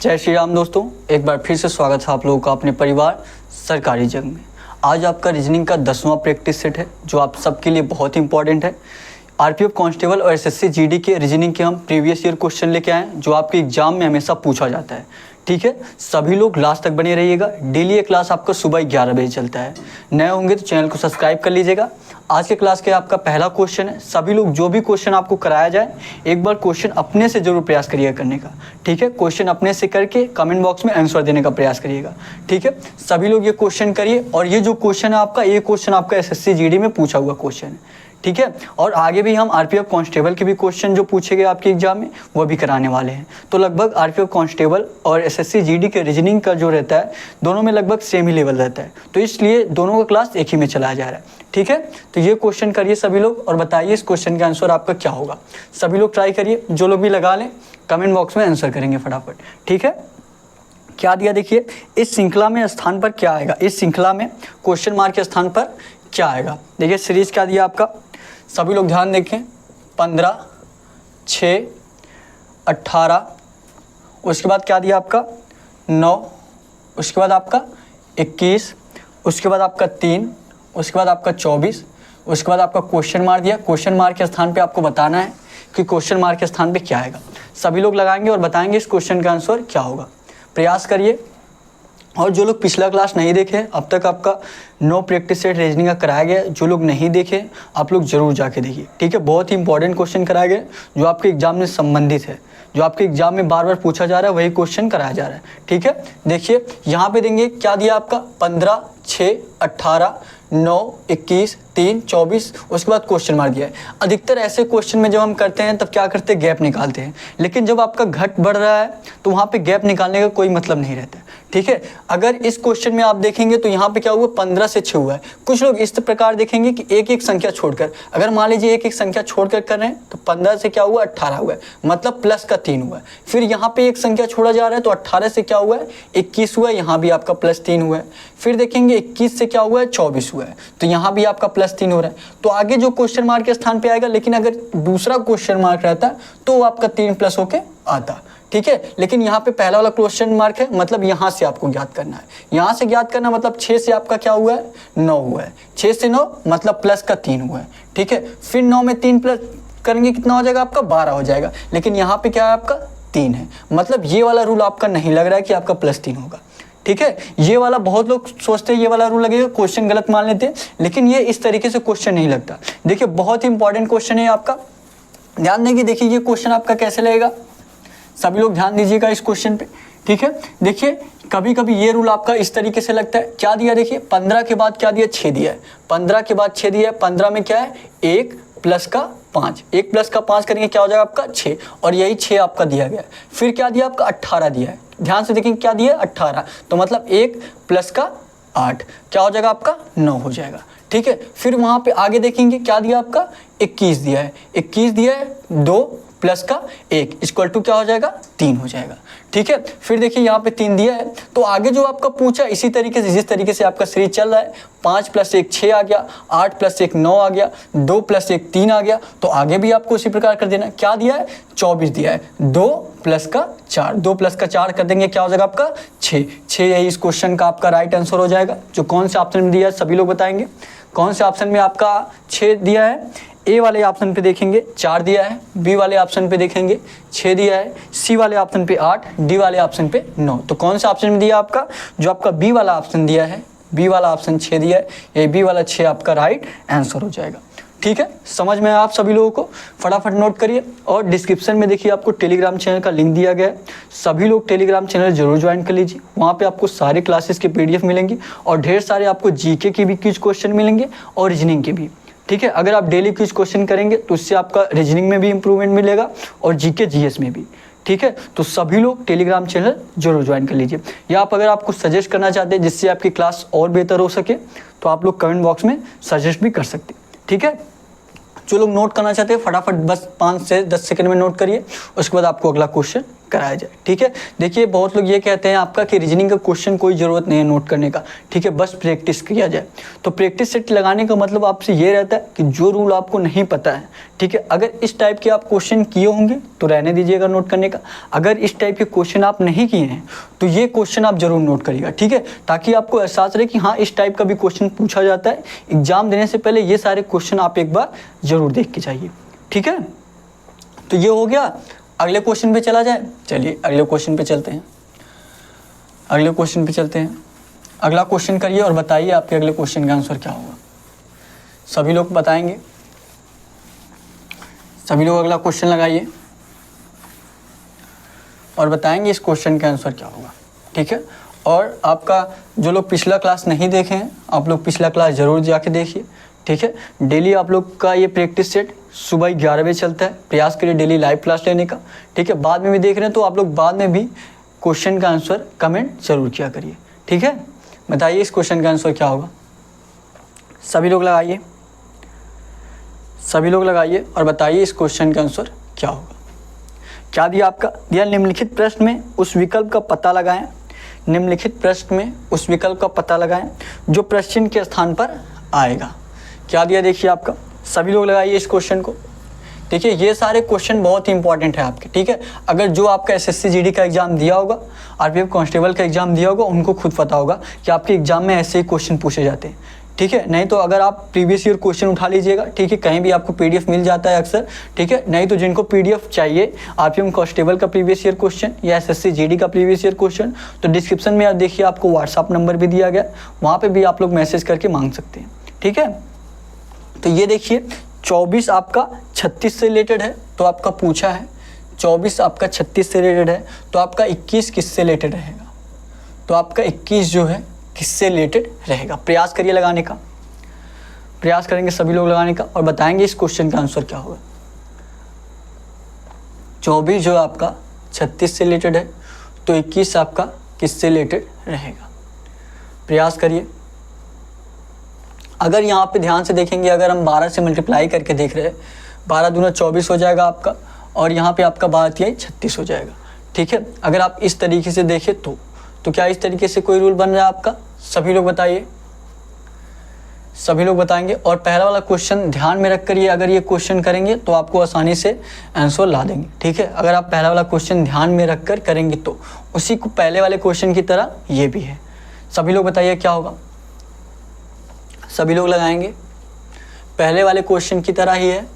जय श्री राम दोस्तों, एक बार फिर से स्वागत है आप लोगों का अपने परिवार सरकारी जंग में। आज आपका रीजनिंग का 10वां प्रैक्टिस सेट है जो आप सबके लिए बहुत ही इंपॉर्टेंट है। आरपीएफ कांस्टेबल और एसएससी जीडी के रीजनिंग के हम प्रीवियस ईयर क्वेश्चन लेके आए हैं जो आपके एग्जाम में हमेशा पूछा जाता है। ठीक है, सभी लोग लास्ट तक बने रहिएगा। डेली ये क्लास आपका सुबह 11 बजे चलता है। नए होंगे तो चैनल को सब्सक्राइब कर लीजिएगा। आज के क्लास के आपका पहला क्वेश्चन है। सभी लोग जो भी क्वेश्चन आपको कराया जाए एक बार क्वेश्चन अपने से जरूर प्रयास करिएगा करने का। ठीक है, क्वेश्चन अपने से करके कमेंट बॉक्स में आंसर देने का प्रयास करिएगा। ठीक है, सभी लोग ये क्वेश्चन करिए। और ये जो क्वेश्चन है आपका, ये क्वेश्चन आपका एसएससी जीडी में पूछा हुआ क्वेश्चन है। ठीक है, और आगे भी हम आरपीएफ कांस्टेबल के भी क्वेश्चन जो पूछे गए आपके एग्जाम में वो भी कराने वाले हैं। तो लगभग आरपीएफ कांस्टेबल और एसएससी जीडी के रीजनिंग का जो रहता है दोनों में लगभग सेम ही लेवल रहता है, तो इसलिए दोनों का क्लास एक ही में चलाया जा रहा है। ठीक है, तो ये क्वेश्चन करिए सभी लोग और बताइए इस क्वेश्चन का आंसर आपका क्या होगा। सभी लोग ट्राई करिए, जो लोग भी लगा लें कमेंट बॉक्स में आंसर करेंगे फटाफट। ठीक है, क्या दिया देखिए, इस श्रृंखला में स्थान पर क्या आएगा। इस श्रृंखला में क्वेश्चन मार्क के स्थान पर क्या आएगा। देखिए सीरीज क्या दिया आपका, सभी लोग ध्यान देखें। 15, 6, 18, उसके बाद क्या दिया आपका 9, उसके बाद आपका 21, उसके बाद आपका 3, उसके बाद आपका 24, उसके बाद आपका क्वेश्चन मार्क दिया। क्वेश्चन मार्क के स्थान पे आपको बताना है कि क्वेश्चन मार्क के स्थान पे क्या आएगा। सभी लोग लगाएंगे और बताएंगे इस क्वेश्चन का आंसर क्या होगा। प्रयास करिए। और जो लोग पिछला क्लास नहीं देखे, अब तक आपका 9 प्रैक्टिस सेट रीजनिंग का कराया गया, जो लोग नहीं देखे आप लोग जरूर जाके देखिए। ठीक है, बहुत ही इंपॉर्टेंट क्वेश्चन कराया गया जो आपके एग्जाम से संबंधित है, जो आपके एग्जाम में बार बार पूछा जा रहा है, वही क्वेश्चन कराया जा रहा है। ठीक है, देखिए यहाँ पे देंगे क्या दिया आपका 15, 6, 18, 9, 21, 3, 24, उसके बाद क्वेश्चन मार दिया है। अधिकतर ऐसे क्वेश्चन में जब हम करते हैं तब क्या करते हैं, गैप निकालते हैं। लेकिन जब आपका घट बढ़ रहा है तो वहाँ पे गैप निकालने का कोई मतलब नहीं रहता। ठीक है, अगर इस क्वेश्चन में आप देखेंगे तो यहाँ पे क्या हुआ 15 से 6 हुआ है। कुछ लोग इस प्रकार देखेंगे कि एक एक संख्या छोड़कर, अगर मान लीजिए एक एक संख्या छोड़कर कर रहे हैं तो 15 से क्या हुआ 18 हुआ है, मतलब प्लस का 3 हुआ है। फिर यहाँ पे एक संख्या छोड़ा जा रहा है तो 18 से क्या हुआ है 21 हुआ है, यहाँ भी आपका प्लस 3 हुआ है। फिर देखेंगे 21 से क्या हुआ है 24 हुआ है, तो यहाँ भी आपका प्लस 3 हो रहा है। तो आगे जो क्वेश्चन मार्क के स्थान पे आएगा, लेकिन अगर दूसरा क्वेश्चन मार्क रहता तो आपका 3 प्लस होके आता। ठीक है, लेकिन यहाँ पे पहला वाला क्वेश्चन मार्क है, मतलब यहाँ से आपको ज्ञात करना है। यहाँ से ज्ञात करना मतलब 6 से आपका क्या हुआ है 9 हुआ है। 6 से 9 मतलब प्लस का 3 हुआ है। ठीक है, फिर 9 में 3 प्लस करेंगे कितना हो जाएगा आपका 12 हो जाएगा। लेकिन यहाँ पे क्या है आपका 3 है, मतलब ये वाला रूल आपका नहीं लग रहा है कि आपका प्लस 3 होगा। ठीक है, ये वाला बहुत लोग सोचते हैं ये वाला रूल लगेगा, क्वेश्चन गलत मान लेते हैं, लेकिन ये इस तरीके से क्वेश्चन नहीं लगता। देखिए बहुत ही इंपॉर्टेंट क्वेश्चन है आपका, ध्यान देंगे। देखिए ये क्वेश्चन आपका कैसे लगेगा, सभी लोग ध्यान दीजिएगा इस क्वेश्चन पे। ठीक है, देखिए कभी कभी ये रूल आपका इस तरीके से लगता है। क्या दिया देखिए, 15 के बाद क्या दिया 6 दिया है, 15 के बाद 6 दिया है। 15 में क्या है 1 प्लस का 5, 1 प्लस का 5 करेंगे क्या हो जाएगा आपका 6, और यही 6 आपका दिया गया है। फिर क्या दिया आपका 18 दिया है, ध्यान से देखेंगे क्या दिया 18, तो मतलब 1 प्लस का 8 क्या हो जाएगा आपका 9 हो जाएगा। ठीक है, फिर वहाँ पे आगे देखेंगे क्या दिया आपका 21 दिया है, 21 दिया है 2 प्लस का 1 इक्वल टू क्या हो जाएगा 3 हो जाएगा। ठीक है, फिर देखिए यहाँ पे 3 दिया है, तो आगे जो आपका पूछा इसी तरीके से जिस तरीके से आपका सीरीज चल रहा है, 5 प्लस 1 6 आ गया, 8 प्लस 1 9 आ गया, 2 प्लस 1 3 आ गया, तो आगे भी आपको उसी प्रकार कर देना। क्या दिया है 24 दिया है, 2 प्लस का 4, 2 प्लस का 4 कर देंगे क्या हो जाएगा आपका 6। यही इस क्वेश्चन का आपका राइट आंसर हो जाएगा। जो कौन से ऑप्शन में दिया है सभी लोग बताएंगे, कौन से ऑप्शन में आपका 6 दिया है। ए वाले ऑप्शन पे देखेंगे 4 दिया है, बी वाले ऑप्शन पे देखेंगे 6 दिया है, सी वाले ऑप्शन पे 8, डी वाले ऑप्शन पे 9। तो कौन सा ऑप्शन में दिया आपका, जो आपका बी वाला ऑप्शन दिया है, बी वाला ऑप्शन 6 दिया है, ये बी वाला 6 आपका राइट आंसर हो जाएगा। ठीक है, समझ में आप सभी लोगों को, फटाफट नोट करिए। और डिस्क्रिप्शन में देखिए आपको टेलीग्राम चैनल का लिंक दिया गया है, सभी लोग टेलीग्राम चैनल जरूर ज्वाइन कर लीजिए। वहाँ पे आपको सारे क्लासेस के PDF मिलेंगे और ढेर सारे आपको GK के भी क्विज क्वेश्चन मिलेंगे और रीजनिंग के भी। ठीक है, अगर आप डेली क्विज क्वेश्चन करेंगे तो उससे आपका रीजनिंग में भी इंप्रूवमेंट मिलेगा और GK GS में भी। ठीक है, तो सभी लोग टेलीग्राम चैनल जरूर ज्वाइन कर लीजिए। या आप अगर आपको सजेस्ट करना चाहते हैं जिससे आपकी क्लास और बेहतर हो सके तो आप लोग कमेंट बॉक्स में सजेस्ट भी कर सकते हैं। ठीक है, जो लोग नोट करना चाहते हैं फटाफट बस 5 से 10 सेकंड में नोट करिए, उसके बाद आपको अगला क्वेश्चन कराया जाए। ठीक है, देखिए बहुत लोग ये कहते हैं आपका कि रीजनिंग का क्वेश्चन कोई ज़रूरत नहीं है नोट करने का, ठीक है, बस प्रैक्टिस किया जाए। तो प्रैक्टिस सेट लगाने का मतलब आपसे ये रहता है कि जो रूल आपको नहीं पता है, ठीक है, अगर इस टाइप के आप क्वेश्चन किए होंगे तो रहने दीजिएगा नोट करने का। अगर इस टाइप के क्वेश्चन आप नहीं किए हैं तो ये क्वेश्चन आप जरूर नोट करिएगा, ठीक है, ताकि आपको एहसास रहे कि हाँ इस टाइप का भी क्वेश्चन पूछा जाता है। एग्जाम देने से पहले ये सारे क्वेश्चन आप एक बार जरूर देख के जाइए। ठीक है, तो ये हो गया। अगले क्वेश्चन पे चला जाए। चलिए अगले क्वेश्चन पे चलते हैं। अगले क्वेश्चन पे चलते हैं। अगला क्वेश्चन करिए और बताइए आपके अगले क्वेश्चन का आंसर क्या होगा। सभी लोग बताएंगे, सभी लोग अगला क्वेश्चन लगाइए और बताएंगे इस क्वेश्चन का आंसर क्या होगा। ठीक है, और आपका जो लोग पिछला क्लास नहीं देखे हैं आप लोग पिछला क्लास ज़रूर जाके देखिए। ठीक है, डेली आप लोग का ये प्रैक्टिस सेट सुबह 11 बजे चलता है। प्रयास करिए डेली लाइव क्लास लेने का। ठीक है, बाद में भी देख रहे हैं तो आप लोग बाद में भी क्वेश्चन का आंसर कमेंट जरूर किया करिए। ठीक है, बताइए इस क्वेश्चन का आंसर क्या होगा। सभी लोग लगाइए, सभी लोग लगाइए और बताइए इस क्वेश्चन का आंसर क्या होगा। क्या दिया आपका, दिया निम्नलिखित प्रश्न में उस विकल्प का पता लगाएं। निम्नलिखित प्रश्न में उस विकल्प का पता लगाएं जो प्रश्न के स्थान पर आएगा। क्या दिया देखिए आपका, सभी लोग लगाइए इस क्वेश्चन को। देखिए ये सारे क्वेश्चन बहुत ही इंपॉर्टेंट है आपके। ठीक है, अगर जो आपका एसएससी जीडी का एग्जाम दिया होगा, आरपीएफ कांस्टेबल का एग्जाम दिया होगा, उनको खुद पता होगा कि आपके एग्जाम में ऐसे ही क्वेश्चन पूछे जाते हैं। ठीक है, नहीं तो अगर आप प्रीवियस ईयर क्वेश्चन उठा लीजिएगा, ठीक है, कहीं भी आपको पीडीएफ मिल जाता है अक्सर। ठीक है, नहीं तो जिनको पीडीएफ चाहिए आरपीएफ कांस्टेबल का प्रीवियस ईयर क्वेश्चन या एसएससी जीडी का प्रीवियस ईयर क्वेश्चन, तो डिस्क्रिप्शन में आप देखिए आपको व्हाट्सअप नंबर भी दिया गया, वहाँ पर भी आप लोग मैसेज करके मांग सकते हैं। ठीक है, तो ये देखिए 24 आपका 36 से रिलेटेड है तो आपका पूछा है, 24 आपका 36 से रिलेटेड है तो आपका 21 किससे रिलेटेड रहेगा, तो आपका 21 जो है किससे रिलेटेड रहेगा। प्रयास करिए लगाने का, प्रयास करेंगे सभी लोग लगाने का और बताएंगे इस क्वेश्चन का आंसर क्या होगा। 24 जो आपका 36 से रिलेटेड है तो 21 आपका किससे रिलेटेड रहेगा। प्रयास करिए। अगर यहाँ पे ध्यान से देखेंगे, अगर हम 12 से मल्टीप्लाई करके देख रहे हैं, 12 दूना 24 हो जाएगा आपका और यहाँ पे आपका 12 36 हो जाएगा। ठीक है, अगर आप इस तरीके से देखें तो क्या इस तरीके से कोई रूल बन रहा है आपका। सभी लोग बताइए, सभी लोग बताएंगे। और पहला वाला क्वेश्चन ध्यान में रख कर ये अगर ये क्वेश्चन करेंगे तो आपको आसानी से आंसर ला देंगे। ठीक है, अगर आप पहला वाला क्वेश्चन ध्यान में रख कर करेंगे तो उसी को पहले वाले क्वेश्चन की तरह ये भी है। सभी लोग बताइए क्या होगा। सभी लोग लगाएंगे, पहले वाले क्वेश्चन की तरह ही है।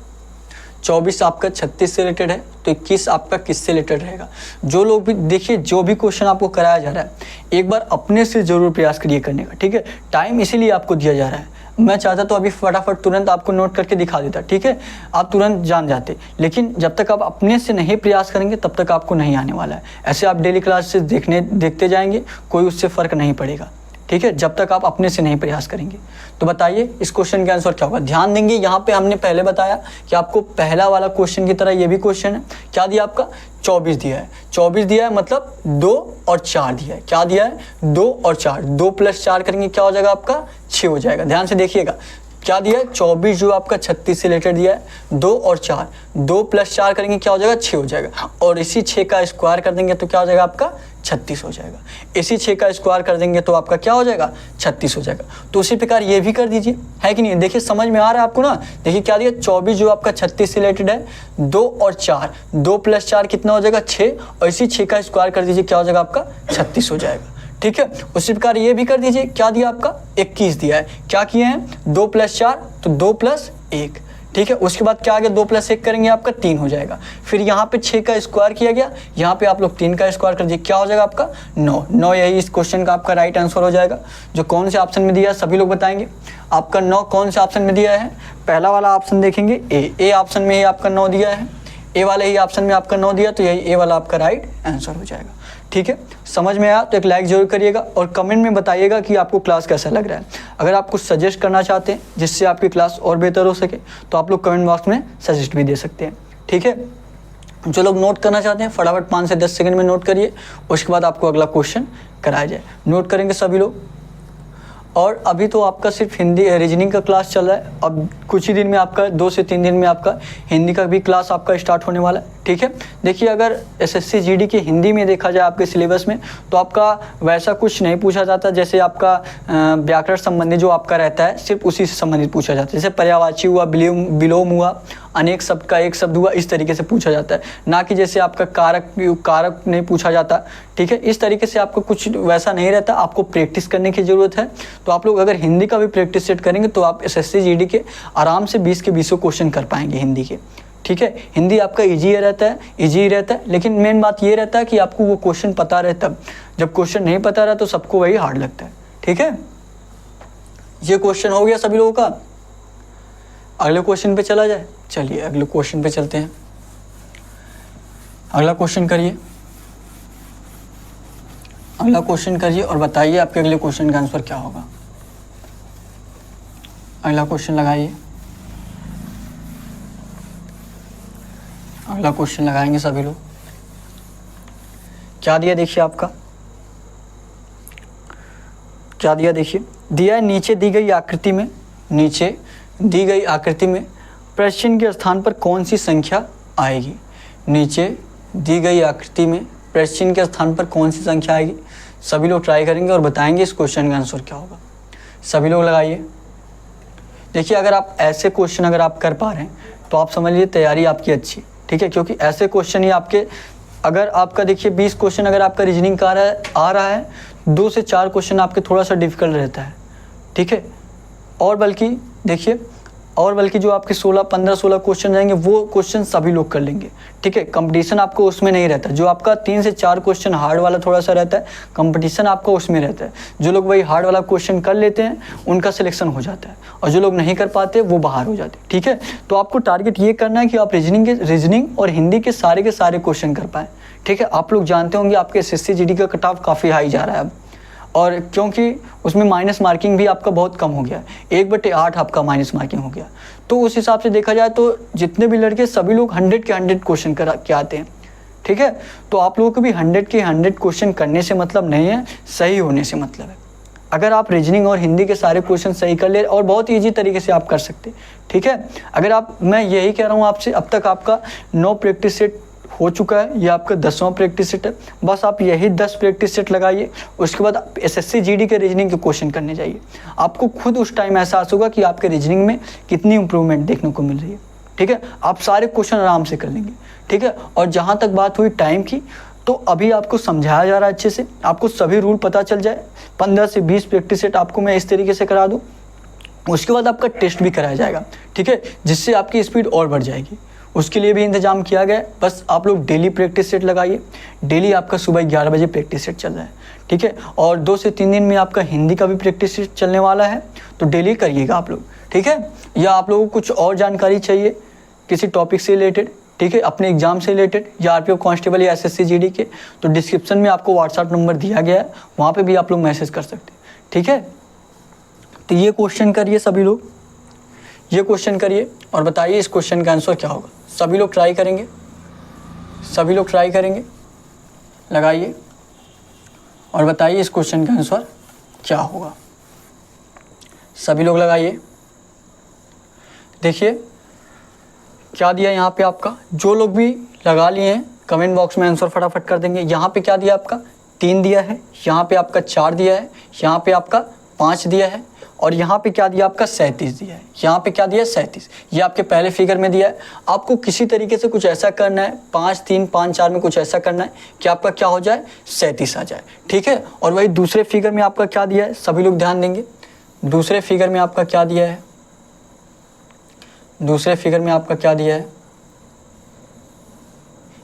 24 आपका 36 से रिलेटेड है तो 21 आपका किससे रिलेटेड रहेगा। जो लोग भी देखिए, जो भी क्वेश्चन आपको कराया जा रहा है एक बार अपने से जरूर प्रयास करिए करने का। ठीक है, टाइम इसीलिए आपको दिया जा रहा है। मैं चाहता तो अभी फटाफट तुरंत आपको नोट करके दिखा देता, ठीक है, आप तुरंत जान जाते, लेकिन जब तक आप अपने से नहीं प्रयास करेंगे तब तक आपको नहीं आने वाला है। ऐसे आप डेली क्लासेस देखते जाएंगे, कोई उससे फ़र्क नहीं पड़ेगा। ठीक है, जब तक आप अपने से नहीं प्रयास करेंगे। तो बताइए इस क्वेश्चन का आंसर क्या होगा। ध्यान देंगे, यहाँ पे हमने पहले बताया कि आपको पहला वाला क्वेश्चन की तरह ये भी क्वेश्चन है। क्या दिया आपका, 24 दिया है। 24 दिया है मतलब 2 और 4 दिया है। क्या दिया है, 2 और 4, 2 + 4 करेंगे क्या हो जाएगा आपका 6 हो जाएगा। ध्यान से देखिएगा, क्या दिया है 24 जो आपका 36 से रिलेटेड दिया है, 2 और 4, 2 + 4 करेंगे क्या हो जाएगा 6 हो जाएगा। और इसी 6 का स्क्वायर कर देंगे तो क्या हो जाएगा आपका 36 हो जाएगा। इसी 6 का स्क्वायर कर देंगे तो आपका क्या हो जाएगा 36 हो जाएगा। तो उसी प्रकार ये भी कर दीजिए, है कि नहीं। देखिए समझ में आ रहा है आपको ना। देखिए क्या दिया, 24 जो आपका 36 से रिलेटेड है, 2 और 4, 2 + 4 कितना हो जाएगा 6, और इसी 6 का स्क्वायर कर दीजिए क्या हो जाएगा आपका 36 हो जाएगा। ठीक है, उसी प्रकार ये भी कर दीजिए। क्या दिया आपका 21 दिया है। क्या किए हैं 2 + 4 तो 2 + 1। ठीक है, उसके बाद क्या आ गया 2 + 1 करेंगे आपका 3 हो जाएगा। फिर यहाँ पे 6 का स्क्वायर किया गया, यहाँ पे आप लोग 3 का स्क्वायर कर दीजिए क्या हो जाएगा आपका 9। यही इस क्वेश्चन का आपका राइट आंसर हो जाएगा। जो कौन से ऑप्शन में दिया है सभी लोग बताएंगे। आपका 9 कौन से ऑप्शन में दिया है, पहला वाला ऑप्शन देखेंगे ए ऑप्शन में ही आपका 9 दिया है। ए वाले ही ऑप्शन में आपका 9 दिया तो यही ए वाला आपका राइट आंसर हो जाएगा। ठीक है, समझ में आया तो एक लाइक जरूर करिएगा और कमेंट में बताइएगा कि आपको क्लास कैसा लग रहा है। अगर आप कुछ सजेस्ट करना चाहते हैं जिससे आपकी क्लास और बेहतर हो सके तो आप लोग कमेंट बॉक्स में सजेस्ट भी दे सकते हैं। ठीक है, जो लोग नोट करना चाहते हैं फटाफट 5 से 10 सेकंड में नोट करिए, उसके बाद आपको अगला क्वेश्चन कराया जाए। नोट करेंगे सभी लोग। और अभी तो आपका सिर्फ हिंदी रीजनिंग का क्लास चल रहा है। अब कुछ ही दिन में आपका 2 से 3 दिन में आपका हिंदी का भी क्लास आपका स्टार्ट होने वाला है। ठीक है। देखिए अगर एसएससी जीडी के हिंदी में देखा जाए आपके सिलेबस में, तो आपका वैसा कुछ नहीं पूछा जाता, जैसे आपका व्याकरण संबंधी जो आपका रहता है सिर्फ उसी से संबंधित पूछा जाता है। जैसे पर्यायवाची हुआ, विलोम हुआ, अनेक शब्द का एक शब्द हुआ, इस तरीके से पूछा जाता है, ना कि जैसे आपका कारक नहीं पूछा जाता, ठीक है। इस तरीके से आपको कुछ वैसा नहीं रहता, आपको प्रैक्टिस करने की ज़रूरत है। तो आप लोग अगर हिंदी का भी प्रैक्टिस सेट करेंगे तो आप एसएससी जीडी के आराम से 20 के 20 क्वेश्चन कर पाएंगे हिंदी के, ठीक है। हिंदी आपका ईजी रहता है, लेकिन मेन बात ये रहता है कि आपको वो क्वेश्चन पता रहे तब। जब क्वेश्चन नहीं पता रहा तो सबको वही हार्ड लगता है, ठीक है। ये क्वेश्चन हो गया सभी लोगों का। अगले क्वेश्चन पे चला जाए, चलिए अगले क्वेश्चन पे चलते हैं। अगला क्वेश्चन करिए, अगला क्वेश्चन करिए और बताइए आपके अगले क्वेश्चन का आंसर क्या होगा। अगला क्वेश्चन लगाइए, अगला क्वेश्चन लगाएंगे सभी लोग। क्या दिया देखिए आपका, क्या दिया देखिए, दिया है नीचे दी गई आकृति में, नीचे दी गई आकृति में प्रश्न चिन्ह के स्थान पर कौन सी संख्या आएगी। नीचे दी गई आकृति में प्रश्न चिन्ह के स्थान पर कौन सी संख्या आएगी। सभी लोग ट्राई करेंगे और बताएंगे इस क्वेश्चन का आंसर क्या होगा। सभी लोग लगाइए। देखिए अगर आप ऐसे क्वेश्चन अगर आप कर पा रहे हैं तो आप समझ लीजिए तैयारी आपकी अच्छी, ठीक है, क्योंकि ऐसे क्वेश्चन ही आपके, अगर आपका देखिए 20 क्वेश्चन अगर आपका रीजनिंग का आ रहा है 2 से 4 क्वेश्चन आपके थोड़ा सा डिफिकल्ट रहता है, ठीक है। और बल्कि देखिए, और बल्कि जो आपके 15-16 क्वेश्चन जाएंगे वो क्वेश्चन सभी लोग कर लेंगे, ठीक है। कंपटीशन आपको उसमें नहीं रहता। जो आपका 3 से 4 क्वेश्चन हार्ड वाला थोड़ा सा रहता है, कंपटीशन आपका उसमें रहता है। जो लोग वही हार्ड वाला क्वेश्चन कर लेते हैं उनका सिलेक्शन हो जाता है, और जो लोग नहीं कर पाते वो बाहर हो जाते हैं, ठीक है। तो आपको टारगेट ये करना है कि आप रीजनिंग और हिंदी के सारे क्वेश्चन कर पाएँ, ठीक है। आप लोग जानते होंगे आपके एसएससी जीडी का कट ऑफ काफ़ी हाई जा रहा है अब, और क्योंकि उसमें माइनस मार्किंग भी आपका बहुत कम हो गया, 1/8 आपका माइनस मार्किंग हो गया। तो उस हिसाब से देखा जाए तो जितने भी लड़के सभी लोग 100 के 100 क्वेश्चन के आते हैं, ठीक है। तो आप लोगों को भी 100 के 100 क्वेश्चन करने से मतलब नहीं है, सही होने से मतलब है। अगर आप रीजनिंग और हिंदी के सारे क्वेश्चन सही कर ले, और बहुत ईजी तरीके से आप कर सकते, ठीक है। अगर आप, मैं यही कह रहा हूँ आपसे, अब तक आपका 9 प्रैक्टिस सेट हो चुका है, ये आपका 10वां प्रैक्टिस सेट है। बस आप यही 10 प्रैक्टिस सेट लगाइए, उसके बाद आप एसएससी जीडी के रीजनिंग के क्वेश्चन करने जाइए। आपको खुद उस टाइम एहसास होगा कि आपके रीजनिंग में कितनी इंप्रूवमेंट देखने को मिल रही है, ठीक है। आप सारे क्वेश्चन आराम से कर लेंगे, ठीक है। और जहाँ तक बात हुई टाइम की, तो अभी आपको समझाया जा रहा है अच्छे से, आपको सभी रूल पता चल जाए। 15 से 20 प्रैक्टिस सेट आपको मैं इस तरीके से करा दूँ, उसके बाद आपका टेस्ट भी कराया जाएगा, ठीक है, जिससे आपकी स्पीड और बढ़ जाएगी। उसके लिए भी इंतजाम किया गया है। बस आप लोग डेली प्रैक्टिस सेट लगाइए। डेली आपका सुबह 11 बजे प्रैक्टिस सेट चल रहा है, ठीक है। और 2 से 3 दिन में आपका हिंदी का भी प्रैक्टिस सेट चलने वाला है, तो डेली करिएगा आप लोग, ठीक है। या आप लोगों को कुछ और जानकारी चाहिए किसी टॉपिक से रिलेटेड, ठीक है, अपने एग्जाम से रिलेटेड, या आरपीएफ कांस्टेबल या एसएससी जीडी के, तो डिस्क्रिप्शन में आपको व्हाट्सएप नंबर दिया गया है, वहाँ पर भी आप लोग मैसेज कर सकते हैं, ठीक है। तो ये क्वेश्चन करिए सभी लोग, ये क्वेश्चन करिए और बताइए इस क्वेश्चन का आंसर क्या होगा। सभी लोग ट्राई करेंगे, सभी लोग ट्राई करेंगे, लगाइए और बताइए इस क्वेश्चन का आंसर क्या होगा। सभी लोग लगाइए। देखिए क्या दिया यहाँ पे आपका, जो लोग भी लगा लिए हैं कमेंट बॉक्स में आंसर फटाफट कर देंगे। यहाँ पे क्या दिया आपका, 3 दिया है, यहाँ पे आपका 4 दिया है, यहाँ पे आपका 5 दिया है, और यहाँ पे क्या दिया आपका 37 दिया है। यहाँ पे क्या दिया 37, ये आपके पहले फिगर में दिया है। आपको किसी तरीके से कुछ ऐसा करना है, 5 3 5 4 में कुछ ऐसा करना है कि आपका क्या हो जाए, 37 आ जाए, ठीक है। और वही दूसरे फिगर में आपका क्या दिया है, सभी लोग ध्यान देंगे। दूसरे फिगर में आपका क्या दिया है, दूसरे फिगर में आपका क्या दिया है,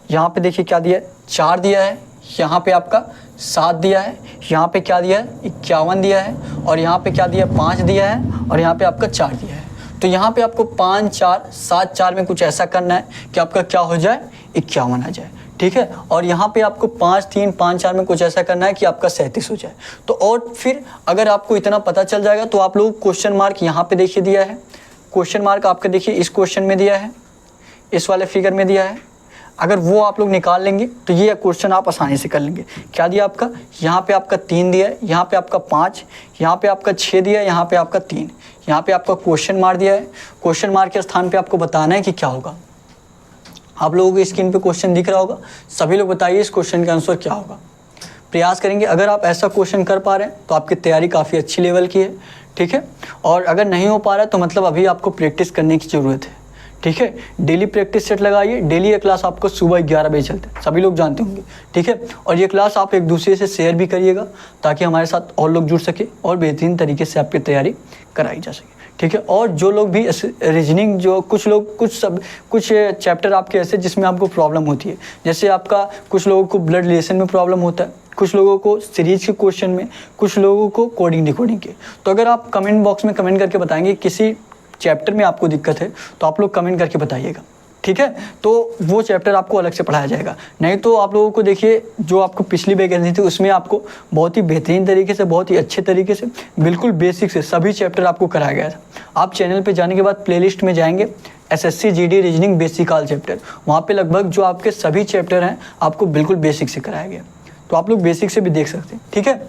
यहाँ पे देखिए क्या दिया है, 4 दिया है, यहाँ पे आपका 7 दिया है, यहाँ पे क्या दिया है 51 दिया है, और यहाँ पे क्या दिया 5 दिया है, और यहाँ पे आपका 4 दिया है। तो यहाँ पे आपको 5 4 7 4 में कुछ ऐसा करना है कि आपका क्या हो जाए, 51 आ जाए, ठीक है। और यहाँ पे आपको 5 3 5 4 में कुछ ऐसा करना है कि आपका 37 हो जाए। तो और फिर अगर आपको इतना पता चल जाएगा तो आप लोग क्वेश्चन मार्क यहाँ पे देखिए दिया है, क्वेश्चन मार्क आपका देखिए इस क्वेश्चन में दिया है, इस वाले फिगर में दिया है। अगर वो आप लोग निकाल लेंगे तो ये क्वेश्चन आप आसानी से कर लेंगे। क्या दिया आपका, यहाँ पे आपका 3 दिया है, यहाँ पे आपका 5, यहाँ पे आपका 6 दिया है, यहाँ पे आपका 3, यहाँ पे आपका क्वेश्चन मार्क दिया है। क्वेश्चन मार्क के स्थान पे आपको बताना है कि क्या होगा। आप लोगों की स्क्रीन पे क्वेश्चन दिख रहा होगा, सभी लोग बताइए इस क्वेश्चन का आंसर क्या होगा। प्रयास करेंगे, अगर आप ऐसा क्वेश्चन कर पा रहे हैं तो आपकी तैयारी काफ़ी अच्छी लेवल की है, ठीक है। और अगर नहीं हो पा रहा है तो मतलब अभी आपको प्रैक्टिस करने की ज़रूरत है, ठीक है। डेली प्रैक्टिस सेट लगाइए। डेली ये क्लास आपको सुबह 11 बजे चलते हैं, सभी लोग जानते होंगे, ठीक है। और ये क्लास आप एक दूसरे से शेयर भी करिएगा ताकि हमारे साथ और लोग जुड़ सके और बेहतरीन तरीके से आपकी तैयारी कराई जा सके, ठीक है। और जो लोग भी रीजनिंग, जो कुछ चैप्टर आपके ऐसे जिसमें आपको प्रॉब्लम होती है, जैसे आपका कुछ लोगों को ब्लड रिलेशन में प्रॉब्लम होता है, कुछ लोगों को सीरीज के क्वेश्चन में, कुछ लोगों को कोडिंग डिकोडिंग के, तो अगर आप कमेंट बॉक्स में कमेंट करके बताएंगे किसी चैप्टर में आपको दिक्कत है तो आप लोग कमेंट करके बताइएगा, ठीक है। तो वो चैप्टर आपको अलग से पढ़ाया जाएगा। नहीं तो आप लोगों को देखिए, जो आपको पिछली वैकेंसी थी उसमें आपको बहुत ही बेहतरीन तरीके से, बहुत ही अच्छे तरीके से, बिल्कुल बेसिक से सभी चैप्टर आपको कराया गया था। आप चैनल पे जाने के बाद प्लेलिस्ट में जाएंगे, SSC GD reasoning basic all chapter, वहाँ पे लगभग जो आपके सभी चैप्टर हैं आपको बिल्कुल बेसिक से कराया गया, तो आप लोग बेसिक से भी देख सकते हैं, ठीक है।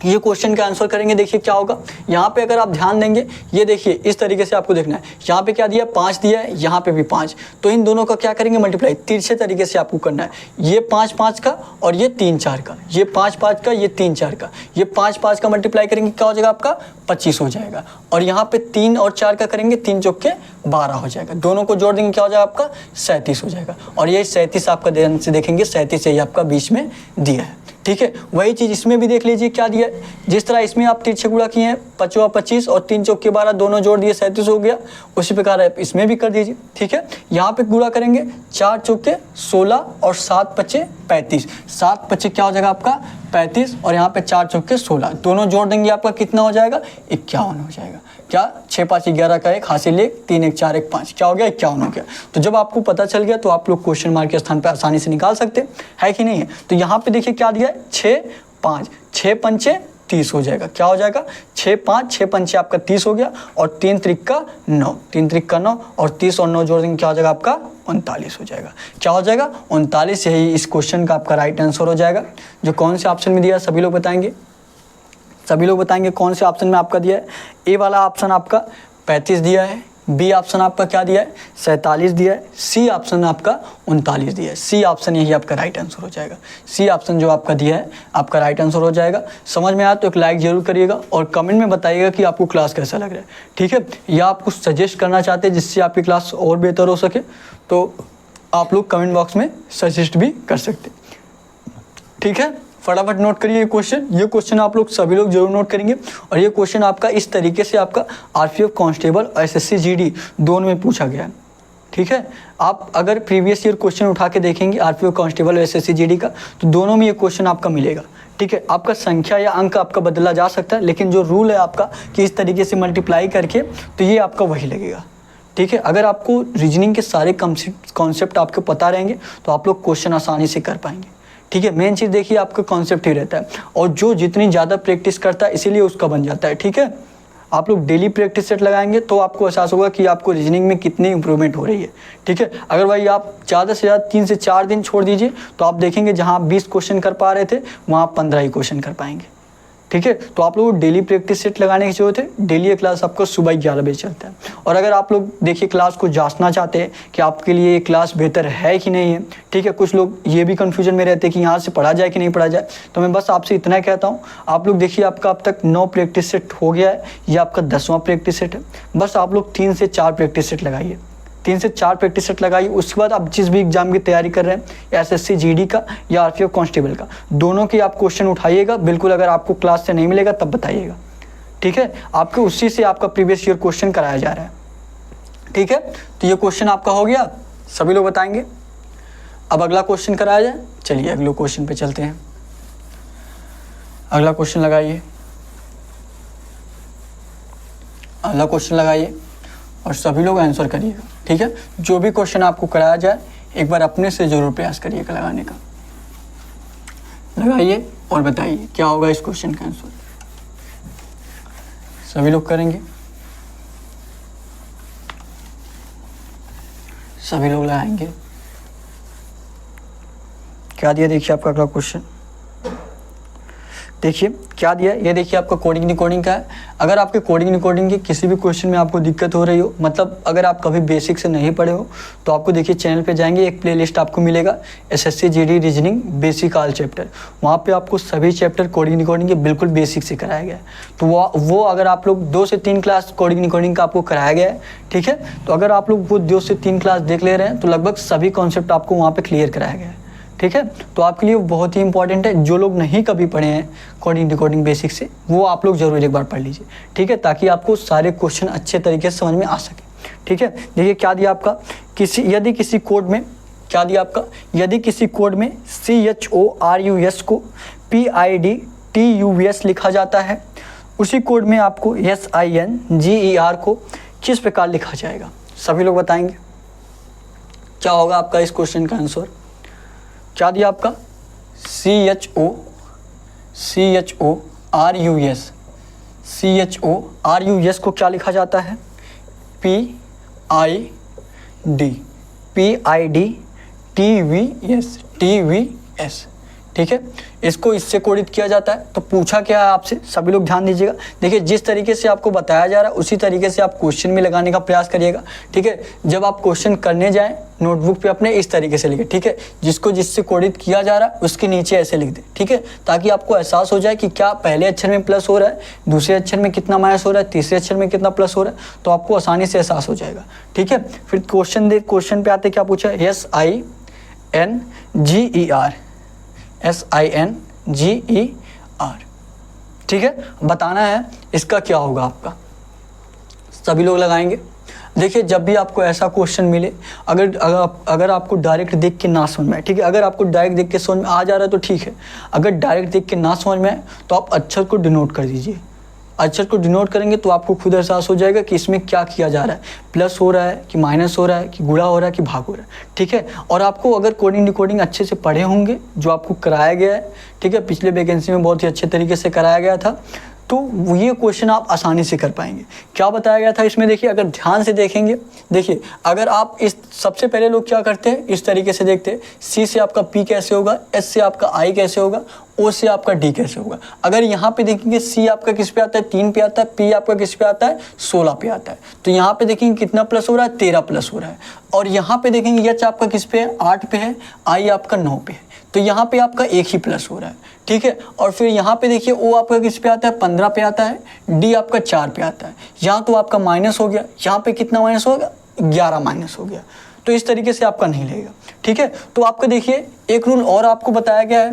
ये क्वेश्चन का आंसर करेंगे, देखिए क्या होगा। यहाँ पे अगर आप ध्यान देंगे, ये देखिए इस तरीके से आपको देखना है, यहाँ पे क्या दिया, 5 दिया है, यहाँ पे भी 5, तो इन दोनों का क्या करेंगे, मल्टीप्लाई तिरछे तरीके से आपको करना है। ये 5 5 का और ये 3 4 का, ये 5 5 का, ये 3 4 का, ये 5 5 का मल्टीप्लाई करेंगे, क्या हो जाएगा आपका 25 हो जाएगा। और यहाँ पे 3 और 4 का करेंगे, 3 चौके 12 हो जाएगा। दोनों को जोड़ देंगे, क्या हो जाएगा आपका 37 हो जाएगा। और ये 37 आपका ध्यान से देखेंगे, 37 यही आपका बीच में दिया है, ठीक है। वही चीज़ इसमें भी देख लीजिए क्या दिया है। जिस तरह इसमें आप तिरछे गुणा किए हैं, 5 25 और 3 चौके 12, दोनों जोड़ दिए 37 हो गया, उसी प्रकार आप इसमें भी कर दीजिए, ठीक है। यहाँ पे गुणा करेंगे, 4 चौके 16 और 7 पचे 35, 7 पचे क्या हो जाएगा आपका 35, और यहाँ पे 4 चौके 16, दोनों जोड़ देंगे आपका कितना हो जाएगा 51 हो जाएगा। क्या 6 5 11 का 1 हासिल 1, 3 1 4 1 5, क्या हो गया 51 हो गया। तो जब आपको पता चल गया तो आप लोग क्वेश्चन मार्क के स्थान पर आसानी से निकाल सकते है कि नहीं है। तो यहाँ पे देखिए क्या दिया है, 6 5, 6 पंचे 30 हो जाएगा, क्या हो जाएगा 6 5, 6 पंचे आपका 30 हो गया, और 3 त्रिक 9, 3 त्रिक 9 और 30 और 9 जोड़ देंगे, क्या हो जाएगा आपका 39 हो जाएगा। क्या हो जाएगा 39, यही इस क्वेश्चन का आपका राइट आंसर हो जाएगा। जो कौन से ऑप्शन में दिया सभी लोग बताएंगे, सभी लोग बताएंगे कौन से ऑप्शन में आपका दिया है। ए वाला ऑप्शन आपका 35 दिया है, बी ऑप्शन आपका क्या दिया है 47 दिया है, सी ऑप्शन आपका 39 दिया है। सी ऑप्शन यही आपका राइट आंसर हो जाएगा। सी ऑप्शन जो आपका दिया है आपका राइट आंसर हो जाएगा। समझ में आया तो एक लाइक जरूर करिएगा और कमेंट में बताइएगा कि आपको क्लास कैसा लग रहा है, ठीक है। या आप कुछ सजेस्ट करना चाहते हैं जिससे आपकी क्लास और बेहतर हो सके तो आप लोग कमेंट बॉक्स में सजेस्ट भी कर सकते हैं, ठीक है। फटाफट नोट करिए ये क्वेश्चन आप लोग सभी लोग जरूर नोट करेंगे। और ये क्वेश्चन आपका इस तरीके से आपका RPF कांस्टेबल और SSC GD दोनों में पूछा गया है, ठीक है। आप अगर प्रीवियस ईयर क्वेश्चन उठा के देखेंगे RPF कांस्टेबल और SSC GD का, तो दोनों में ये क्वेश्चन आपका मिलेगा, ठीक है। आपका संख्या या अंक आपका बदला जा सकता है, लेकिन जो रूल है आपका कि इस तरीके से मल्टीप्लाई करके, तो ये आपका वही लगेगा, ठीक है। अगर आपको रीजनिंग के सारे कॉन्सेप्ट आपको पता रहेंगे तो आप लोग क्वेश्चन आसानी से कर पाएंगे, ठीक है। मेन चीज़ देखिए आपका कॉन्सेप्ट ही रहता है, और जो जितनी ज़्यादा प्रैक्टिस करता है इसीलिए उसका बन जाता है, ठीक है। आप लोग डेली प्रैक्टिस सेट लगाएंगे तो आपको एहसास होगा कि आपको रीजनिंग में कितनी इंप्रूवमेंट हो रही है, ठीक है। अगर भाई आप ज़्यादा से ज़्यादा 3 से 4 दिन छोड़ दीजिए तो आप देखेंगे जहाँ आप 20 क्वेश्चन कर पा रहे थे वहाँ आप 15 ही क्वेश्चन कर पाएंगे, ठीक है। तो आप लोगों को डेली प्रैक्टिस सेट लगाने की जरूरत है। डेली ये क्लास आपको सुबह 11 बजे चलता है। और अगर आप लोग देखिए क्लास को जांचना चाहते हैं कि आपके लिए ये क्लास बेहतर है कि नहीं है, ठीक है। कुछ लोग ये भी कन्फ्यूजन में रहते हैं कि यहाँ से पढ़ा जाए कि नहीं पढ़ा जाए, तो मैं बस आपसे इतना कहता हूँ, आप लोग देखिए आपका अब तक 9 प्रैक्टिस सेट हो गया है, ये आपका 10वां प्रैक्टिस सेट है। बस आप लोग 3 से 4 प्रैक्टिस सेट लगाइए, 3 से 4 प्रैक्टिस सेट लगाइए। उसके बाद आप जिस भी एग्जाम की तैयारी कर रहे हैं, SSC GD का या RPF कांस्टेबल का, दोनों की आप क्वेश्चन उठाइएगा बिल्कुल। अगर आपको क्लास से नहीं मिलेगा तब बताइएगा, ठीक है। आपके उसी से आपका प्रीवियस ईयर क्वेश्चन कराया जा रहा है, ठीक है। तो ये क्वेश्चन आपका हो गया, सभी लोग बताएंगे। अब अगला क्वेश्चन कराया जाए, चलिए अगले क्वेश्चन पे चलते हैं। अगला क्वेश्चन लगाइए, अगला क्वेश्चन लगाइए और सभी लोग आंसर करिएगा, ठीक है। जो भी क्वेश्चन आपको कराया जाए एक बार अपने से जरूर प्रयास करिएगा लगाने का। लगाइए और बताइए क्या होगा इस क्वेश्चन का आंसर। सभी लोग करेंगे, सभी लोग लगाएंगे। क्या दिया देखिए आपका अगला क्वेश्चन, देखिए क्या दिया है, ये देखिए आपका कोडिंग डिकोडिंग का है। अगर आपके कोडिंग डिकोडिंग के किसी भी क्वेश्चन में आपको दिक्कत हो रही हो, मतलब अगर आप कभी बेसिक से नहीं पढ़े हो, तो आपको देखिए चैनल पे जाएंगे, एक प्लेलिस्ट आपको मिलेगा SSC GD reasoning basic all chapter. वहाँ पे आपको सभी चैप्टर कोडिंग डिकोडिंग के बिल्कुल बेसिक से कराया गया है। तो वो अगर आप लोग 2 से 3 क्लास कोडिंग डिकोडिंग का आपको कराया गया है, ठीक है, तो अगर आप लोग वो 2 से 3 क्लास देख ले रहे हैं तो लगभग सभी कॉन्सेप्ट आपको वहाँ पे क्लियर कराया गया है, ठीक है। तो आपके लिए बहुत ही इंपॉर्टेंट है। जो लोग नहीं कभी पढ़े हैं कोडिंग डिकोडिंग बेसिक से, वो आप लोग जरूर एक बार पढ़ लीजिए, ठीक है, ताकि आपको सारे क्वेश्चन अच्छे तरीके से समझ में आ सके, ठीक है। देखिए क्या दिया आपका, यदि किसी कोड में क्या दिया आपका, यदि किसी कोड में CHORUS को PIDTUS लिखा जाता है, उसी कोड में आपको SINGER को किस प्रकार लिखा जाएगा? सभी लोग बताएंगे क्या होगा आपका इस क्वेश्चन का आंसर। क्या दिया आपका, CHORUS को क्या लिखा जाता है? TVS, ठीक है, इसको इससे कोडित किया जाता है। तो पूछा क्या है आपसे, सभी लोग ध्यान दीजिएगा। देखिए जिस तरीके से आपको बताया जा रहा है उसी तरीके से आप क्वेश्चन में लगाने का प्रयास करिएगा, ठीक है। जब आप क्वेश्चन करने जाएं नोटबुक पे अपने इस तरीके से लिखें, ठीक है, जिससे कोडित किया जा रहा है उसके नीचे ऐसे लिख दें, ठीक है, ताकि आपको एहसास हो जाए कि क्या पहले अक्षर में प्लस हो रहा है, दूसरे अक्षर में कितना माइनस हो रहा है, तीसरे अक्षर में कितना प्लस हो रहा है, तो आपको आसानी से एहसास हो जाएगा, ठीक है। फिर क्वेश्चन पे आते क्या पूछा, SINGER, ठीक है, बताना है इसका क्या होगा आपका। सभी लोग लगाएंगे। देखिए जब भी आपको ऐसा क्वेश्चन मिले, अगर आपको डायरेक्ट देख के ना समझ में आए, ठीक है, अगर आपको डायरेक्ट देख के समझ में आ जा रहा है तो ठीक है, अगर डायरेक्ट देख के ना समझ में आए तो आप अक्षर को डिनोट कर दीजिए। अक्षर को डिनोट करेंगे तो आपको खुद एहसास हो जाएगा कि इसमें क्या किया जा रहा है, प्लस हो रहा है कि माइनस हो रहा है कि गुणा हो रहा है कि भाग हो रहा है, ठीक है। और आपको अगर कोडिंग डिकोडिंग अच्छे से पढ़े होंगे, जो आपको कराया गया है, ठीक है, पिछले वैकेंसी में बहुत ही अच्छे तरीके से कराया गया था, तो ये क्वेश्चन आप आसानी से कर पाएंगे। क्या बताया गया था इसमें, देखिए अगर ध्यान से देखेंगे, देखिए अगर आप इस सबसे पहले लोग क्या करते हैं, इस तरीके से देखते हैं, C से आपका P कैसे होगा, S से आपका I कैसे होगा, O से आपका D कैसे होगा। अगर यहाँ पे देखेंगे C आपका किस पे आता है, 3 पे आता है, P आपका किस पे आता है, 16 पे आता है, तो यहाँ पे देखेंगे कितना प्लस हो रहा है, 13 प्लस हो रहा है। और यहाँ पे देखेंगे H आपका किस पे है, 8 पे है, I आपका 9 पे है, तो यहाँ पे आपका 1 ही प्लस हो रहा है, ठीक है। और फिर यहाँ पे देखिए O आपका किस पे आता है, 15 पे आता है, D आपका 4 पे आता है, यहाँ तो आपका माइनस हो गया, यहाँ पे कितना माइनस हो गया, 11 माइनस हो गया। तो इस तरीके से आपका नहीं लगेगा, ठीक है। तो आपका देखिए एक रूल और आपको बताया गया है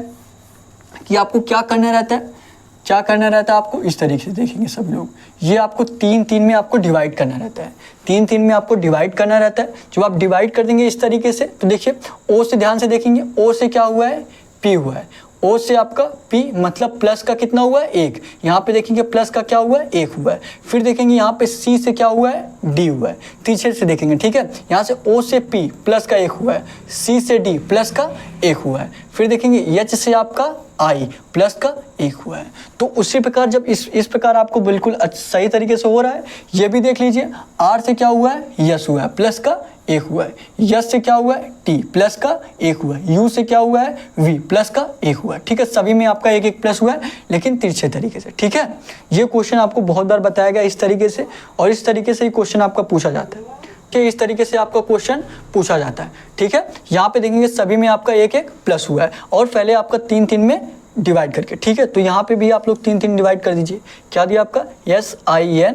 कि आपको क्या करना रहता है, क्या करना रहता है आपको, इस तरीके से देखेंगे सभी लोग, ये आपको 3 में आपको डिवाइड करना रहता है, 3 में आपको डिवाइड करना रहता है। जब आप डिवाइड कर देंगे इस तरीके से, तो देखिए O से ध्यान से देखेंगे, O से क्या हुआ है, P हुआ है, O से आपका P मतलब प्लस का कितना हुआ है, 1, यहाँ पे देखेंगे प्लस का क्या हुआ है, 1 हुआ है। फिर देखेंगे यहाँ पे C से क्या हुआ है, D हुआ है, पीछे से देखेंगे, ठीक है, यहाँ से O से P प्लस का 1 हुआ है, C से D प्लस का 1 हुआ है। फिर देखेंगे H से आपका I प्लस का 1 हुआ है। तो उसी प्रकार जब इस प्रकार आपको बिल्कुल सही तरीके से हो रहा है, ये भी देख लीजिए, R से क्या हुआ है, यस हुआ है, प्लस का 1 हुआ है, यस से क्या हुआ है, T प्लस का 1 हुआ है, U से क्या हुआ है, V प्लस का 1 हुआ है, ठीक है। सभी में आपका 1 प्लस हुआ है, लेकिन तिरछे तरीके से, ठीक है। ये क्वेश्चन आपको बहुत बार बताया गया इस तरीके से, और इस तरीके से ही क्वेश्चन आपका पूछा जाता है, कि इस तरीके से आपका क्वेश्चन पूछा जाता है, ठीक है। यहाँ पे देखेंगे सभी में आपका 1 प्लस हुआ है, और पहले आपका 3 में डिवाइड करके, ठीक है। तो यहाँ पे भी आप लोग 3 डिवाइड कर दीजिए। क्या दिया आपका, SINGER।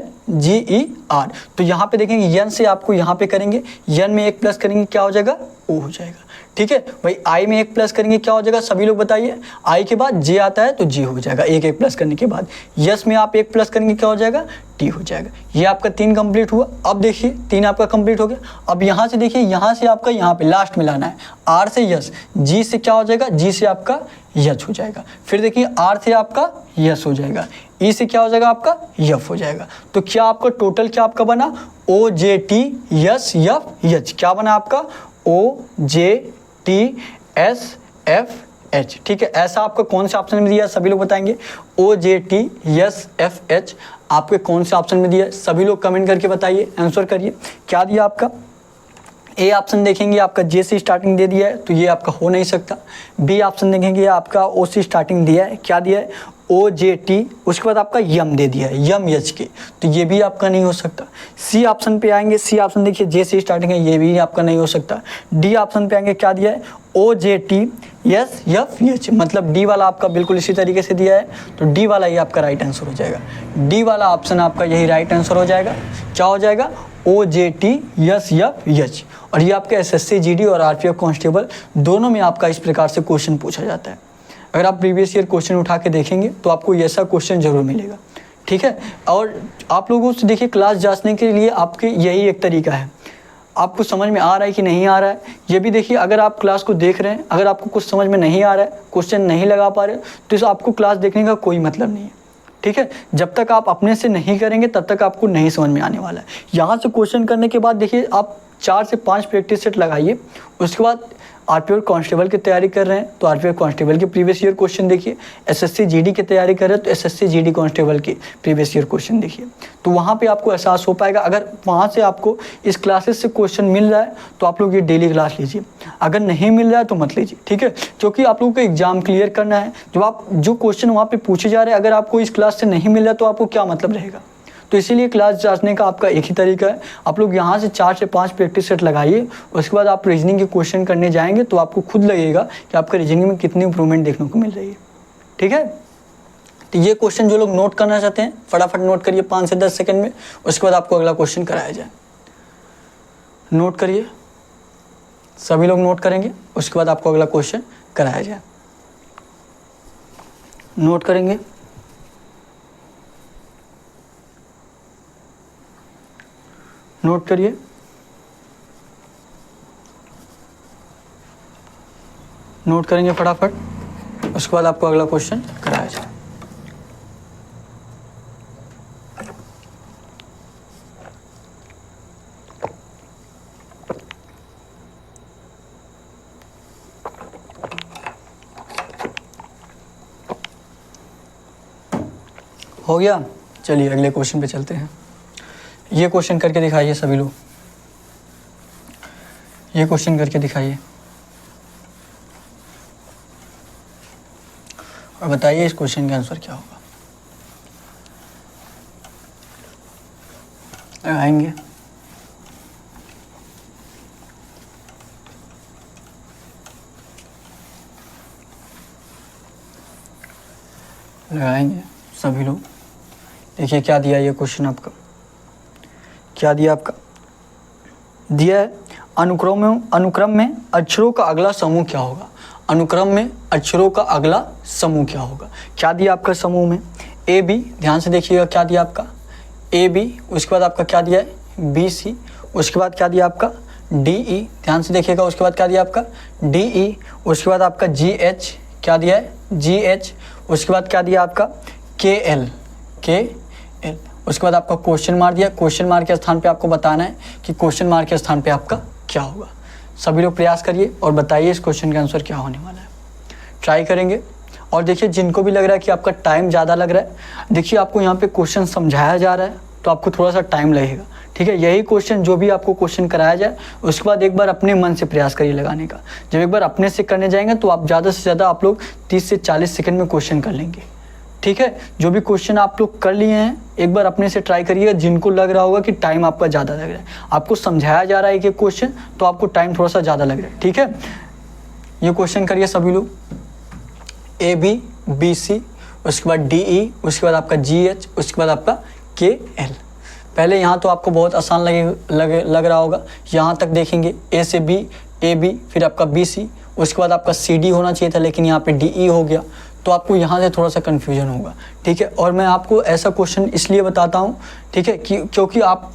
तो यहाँ पे देखेंगे यन से आपको यहाँ पे करेंगे, यन में 1 प्लस करेंगे क्या हो जाएगा, O हो जाएगा, ठीक है भाई। I में 1 प्लस करेंगे क्या हो जाएगा, सभी लोग बताइए। I के बाद J आता है तो G हो जाएगा 1 प्लस करने के बाद। यस में आप 1 प्लस करेंगे क्या हो जाएगा, T हो जाएगा। ये आपका 3 कंप्लीट हुआ। अब देखिए 3 आपका कंप्लीट हो गया। अब यहाँ से देखिए, यहाँ से आपका यहाँ पे लास्ट में लाना है, R से यस, G से क्या हो जाएगा, G से आपका यच हो जाएगा। फिर देखिए R से आपका यस हो जाएगा, E से क्या हो जाएगा आपका यफ हो जाएगा। तो क्या आपका टोटल क्या आपका बना, OJT यस यफ यच, क्या बना आपका OJTSFH, ठीक है। ऐसा आपका कौन से ऑप्शन में दिया, सभी लोग बताएंगे। OJTSFH आपके कौन से ऑप्शन में दिया, सभी लोग कमेंट करके बताइए, आंसर करिए। क्या दिया आपका, ए ऑप्शन देखेंगे आपका J से स्टार्टिंग दे दिया है, तो ये आपका हो नहीं सकता। बी ऑप्शन देखेंगे आपका O से स्टार्टिंग दिया है, क्या दिया है, OJT, उसके बाद आपका यम दे दिया है, यम यच के, तो ये भी आपका नहीं हो सकता। सी ऑप्शन पे आएंगे, सी ऑप्शन देखिए जे से स्टार्टिंग है, ये भी आपका नहीं हो सकता। डी ऑप्शन पे आएंगे, क्या दिया है OJT यस यफ एच, मतलब डी वाला आपका बिल्कुल इसी तरीके से दिया है, तो डी वाला ये आपका राइट आंसर हो जाएगा। डी वाला ऑप्शन आपका यही राइट आंसर हो जाएगा। क्या हो जाएगा OJT यस यफ एच। और ये आपके SSC GD और RPF कांस्टेबल दोनों में आपका इस प्रकार से क्वेश्चन पूछा जाता है। अगर आप प्रीवियस ईयर क्वेश्चन उठा के देखेंगे तो आपको ऐसा क्वेश्चन जरूर मिलेगा, ठीक है। और आप लोगों से देखिए क्लास जांचने के लिए आपके यही एक तरीका है, आपको समझ में आ रहा है कि नहीं आ रहा है ये भी देखिए। अगर आप क्लास को देख रहे हैं, अगर आपको कुछ समझ में नहीं आ रहा है, क्वेश्चन नहीं लगा पा रहे, तो इस आपको क्लास देखने का कोई मतलब नहीं है, ठीक है। जब तक आप अपने से नहीं करेंगे तब तक आपको नहीं समझ में आने वाला है। यहाँ से क्वेश्चन करने के बाद देखिए आप 4 से 5 प्रैक्टिस सेट लगाइए, उसके बाद RPF कांस्टेबल की तैयारी कर रहे हैं तो RPF कांस्टेबल के प्रीवियस ईयर क्वेश्चन देखिए, SSC GD की तैयारी कर रहे हैं तो SSC GD कांस्टेबल के प्रीवियस ईयर क्वेश्चन देखिए, तो वहाँ पे आपको एहसास हो पाएगा। अगर वहाँ से आपको इस क्लासेस से क्वेश्चन मिल रहा है तो आप लोग ये डेली क्लास लीजिए, अगर नहीं मिल रहा है तो मत लीजिए, ठीक है, क्योंकि आप लोगों को एग्जाम क्लियर करना है। जब आप जो क्वेश्चन वहाँ पे पूछे जा रहे हैं अगर आपको इस क्लास से नहीं मिल रहा है तो आपको क्या मतलब रहेगा। तो इसीलिए क्लास जांचने का आपका एक ही तरीका है, आप लोग यहाँ से 4 से 5 प्रैक्टिस सेट लगाइए, उसके बाद आप रीजनिंग के क्वेश्चन करने जाएंगे तो आपको खुद लगेगा कि आपका रीजनिंग में कितनी इंप्रूवमेंट देखने को मिल रही है, ठीक है। तो ये क्वेश्चन जो लोग नोट करना चाहते हैं फटाफट नोट करिए 5 से 10 सेकंड में, उसके बाद आपको अगला क्वेश्चन कराया जाए। नोट करिए, सभी लोग नोट करेंगे, उसके बाद आपको अगला क्वेश्चन कराया जाए। नोट करेंगे, नोट करिए, नोट करेंगे फटाफट, उसके बाद आपको अगला क्वेश्चन कराया जाए। हो गया, चलिए अगले क्वेश्चन पे चलते हैं। ये क्वेश्चन करके दिखाइए सभी लोग, ये क्वेश्चन करके दिखाइए और बताइए इस क्वेश्चन का आंसर क्या होगा। लगाएंगे, लगाएंगे सभी लोग। देखिए क्या दिया ये क्वेश्चन आपका, क्या दिया आपका, दिया है अनुक्रम में अक्षरों का अगला समूह क्या होगा। अनुक्रम में अक्षरों का अगला समूह क्या होगा। क्या दिया आपका समूह में AB, ध्यान से देखिएगा क्या दिया आपका AB, उसके बाद आपका क्या दिया है BC, उसके बाद क्या दिया आपका DE, ध्यान से देखिएगा, उसके बाद क्या दिया आपका DE, उसके बाद आपका GH, क्या दिया है GH, उसके बाद क्या दिया आपका KL, उसके बाद आपका क्वेश्चन मार्क दिया, क्वेश्चन मार्क के स्थान पे आपको बताना है कि क्वेश्चन मार्क के स्थान पे आपका क्या होगा। सभी लोग प्रयास करिए और बताइए इस क्वेश्चन का आंसर क्या होने वाला है। ट्राई करेंगे। और देखिए जिनको भी लग रहा है कि आपका टाइम ज़्यादा लग रहा है, देखिए आपको यहाँ पे क्वेश्चन समझाया जा रहा है तो आपको थोड़ा सा टाइम लगेगा, ठीक है। यही क्वेश्चन जो भी आपको क्वेश्चन कराया जाए उसके बाद एक बार अपने मन से प्रयास करिए लगाने का। जब एक बार अपने से करने जाएंगे तो आप ज़्यादा से ज़्यादा आप लोग 30 से 40 सेकंड में क्वेश्चन कर लेंगे, ठीक है। जो भी क्वेश्चन आप लोग कर लिए हैं एक बार अपने से ट्राई करिएगा। जिनको लग रहा होगा कि टाइम आपका ज़्यादा लग रहा है, आपको समझाया जा रहा है कि क्वेश्चन तो आपको टाइम थोड़ा सा ज़्यादा लग रहा है, ठीक है। ये क्वेश्चन करिए सभी लोग, AB BC, उसके बाद DE, उसके बाद आपका GH, उसके बाद आपका KL। पहले यहाँ तो आपको बहुत आसान लग रहा होगा, यहाँ तक देखेंगे A से B, AB, फिर आपका BC, उसके बाद आपका CD होना चाहिए था लेकिन यहाँ पे DE हो गया, तो आपको यहाँ से थोड़ा सा कन्फ्यूजन होगा, ठीक है। और मैं आपको ऐसा क्वेश्चन इसलिए बताता हूँ, ठीक है, क्योंकि आप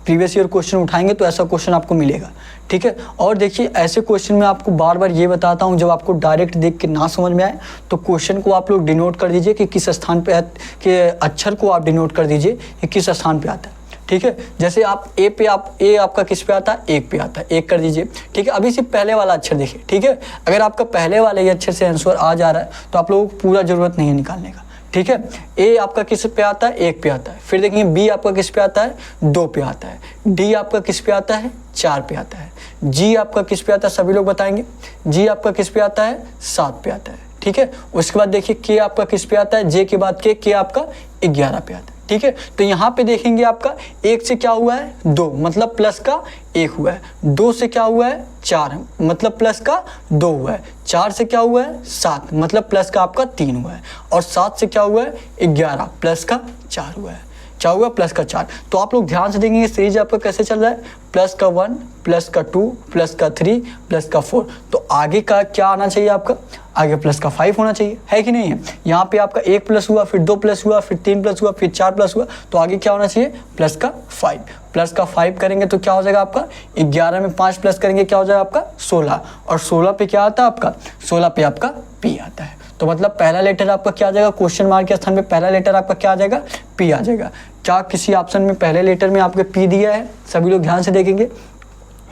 प्रीवियस ईयर क्वेश्चन उठाएंगे तो ऐसा क्वेश्चन आपको मिलेगा, ठीक है। और देखिए ऐसे क्वेश्चन में आपको बार बार ये बताता हूँ, जब आपको डायरेक्ट देख के ना समझ में आए तो क्वेश्चन को आप लोग डिनोट कर दीजिए कि किस स्थान पे के अक्षर को आप डिनोट कर दीजिए कि किस स्थान पे आता है, ठीक है। जैसे आप ए आपका किस पे आता है, 1 पे आता है, 1 कर दीजिए, ठीक है। अभी सिर्फ पहले वाला अक्षर देखिए, ठीक है। अगर आपका पहले वाले ही अक्षर से आंसर आ जा रहा है तो आप लोगों को पूरा जरूरत नहीं है निकालने का, ठीक है। ए आपका किस पे आता है, 1 पे आता है। फिर देखिए बी आपका किस पे आता है, 2 पे आता है। डी आपका किस पे आता है, 4 पे आता है। जी आपका किस पे आता है, सभी लोग बताएंगे। जी आपका किस पे आता है, 7 पे आता है, ठीक है। उसके बाद देखिए के आपका किस पे आता है, जे के बाद के आपका 11 पे आता है, ठीक है। तो यहाँ पे देखेंगे आपका 1 से क्या हुआ है 2, मतलब प्लस का 1 हुआ है। 2 से क्या हुआ है 4, मतलब प्लस का 2 हुआ है। 4 से क्या हुआ है 7, मतलब प्लस का आपका 3 हुआ है। और 7 से क्या हुआ है 11, प्लस का 4 हुआ है। क्या हुआ प्लस का 4। तो आप लोग ध्यान से देखेंगे सीरीज आपका कैसे चल रहा है, प्लस का 1, प्लस का 2, प्लस का 3, प्लस का 4। तो आगे का क्या आना चाहिए आपका, आगे प्लस का 5 होना चाहिए, है कि नहीं है। यहाँ पे आपका 1 प्लस हुआ, फिर 2 प्लस हुआ, फिर 3 प्लस हुआ, फिर 4 प्लस हुआ, तो आगे क्या होना चाहिए प्लस का 5। प्लस का 5 करेंगे तो क्या हो जाएगा आपका 11 में 5 प्लस करेंगे क्या हो जाएगा आपका 16। और 16 पे क्या आता है आपका, 16 पे आपका पी आता है। तो मतलब पहला लेटर आपका क्या आ जाएगा, क्वेश्चन मार्क के स्थान पे पहला लेटर आपका क्या आ जाएगा, पी आ जाएगा। क्या किसी ऑप्शन में पहले लेटर में आपके पी दिया है, सभी लोग ध्यान से देखेंगे।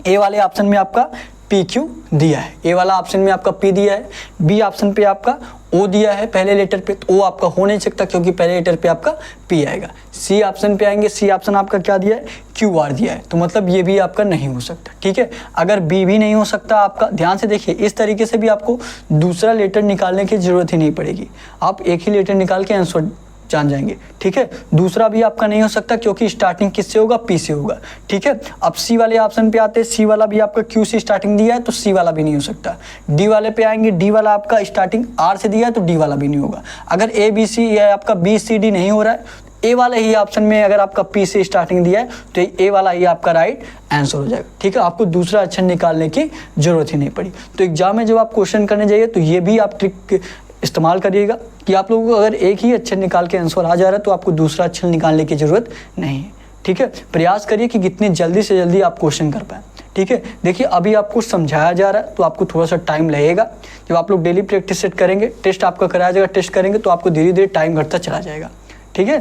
ए वाले ऑप्शन में आपका पी क्यू दिया है, ए वाला ऑप्शन में आपका पी दिया है। बी ऑप्शन पे आपका ओ दिया है पहले लेटर पे, तो ओ आपका हो नहीं सकता क्योंकि पहले लेटर पे आपका पी आएगा। सी ऑप्शन पे आएंगे, सी ऑप्शन आपका क्या दिया है, क्यू आर दिया है, तो मतलब ये भी आपका नहीं हो सकता, ठीक है। अगर बी भी नहीं हो सकता आपका, ध्यान से देखिए इस तरीके से भी आपको दूसरा लेटर निकालने की जरूरत ही नहीं पड़ेगी, आप एक ही लेटर निकाल के आंसर जान जाएंगे, ठीक है। दूसरा भी आपका नहीं हो सकता क्योंकि स्टार्टिंग किससे होगा, पी से होगा, ठीक है। अब सी वाले ऑप्शन पे आते हैं, सी वाला भी आपका क्यू से स्टार्टिंग दिया है तो सी वाला भी नहीं हो सकता। डी वाले पे आएंगे, डी वाला आपका स्टार्टिंग आर से दिया है तो डी वाला भी नहीं होगा। अगर ए बी सी या आपका बी सी डी नहीं हो रहा है, ए वाला ही ऑप्शन में अगर आपका पी से स्टार्टिंग दिया है तो ए वाला ही आपका राइट आंसर हो जाएगा, ठीक है। आपको दूसरा ऑप्शन निकालने की जरूरत ही नहीं पड़ी। तो एग्जाम में जब आप क्वेश्चन करने जाइए तो ये भी आप ट्रिक इस्तेमाल करिएगा कि आप लोगों को अगर एक ही अक्षर निकाल के आंसर आ जा रहा है तो आपको दूसरा अक्षर निकालने की जरूरत नहीं है, ठीक है। प्रयास करिए कि कितनी जल्दी से जल्दी आप क्वेश्चन कर पाएँ, ठीक है। देखिए अभी आपको समझाया जा रहा है तो आपको थोड़ा सा टाइम लगेगा। जब आप लोग डेली प्रैक्टिस सेट करेंगे, टेस्ट आपका कराया जाएगा, टेस्ट करेंगे तो आपको धीरे धीरे टाइम घटता चला जाएगा, ठीक है।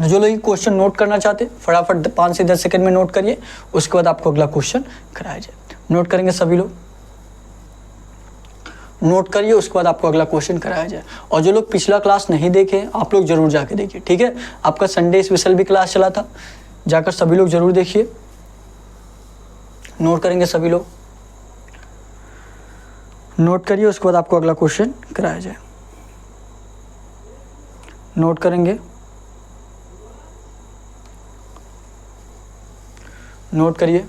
जो लोग क्वेश्चन नोट करना चाहते हैं फटाफट 5 से 10 सेकंड में नोट करिए, उसके बाद आपको अगला क्वेश्चन कराया जाए। नोट करेंगे सभी लोग, नोट करिए, उसके बाद आपको अगला क्वेश्चन कराया जाए। और जो लोग पिछला क्लास नहीं देखे आप लोग जरूर जाके देखिए, ठीक है। आपका संडे स्पेशल भी क्लास चला था, जाकर सभी लोग जरूर देखिए। नोट करेंगे सभी लोग, नोट करिए, उसके बाद आपको अगला क्वेश्चन कराया जाए। नोट करेंगे, नोट करिए,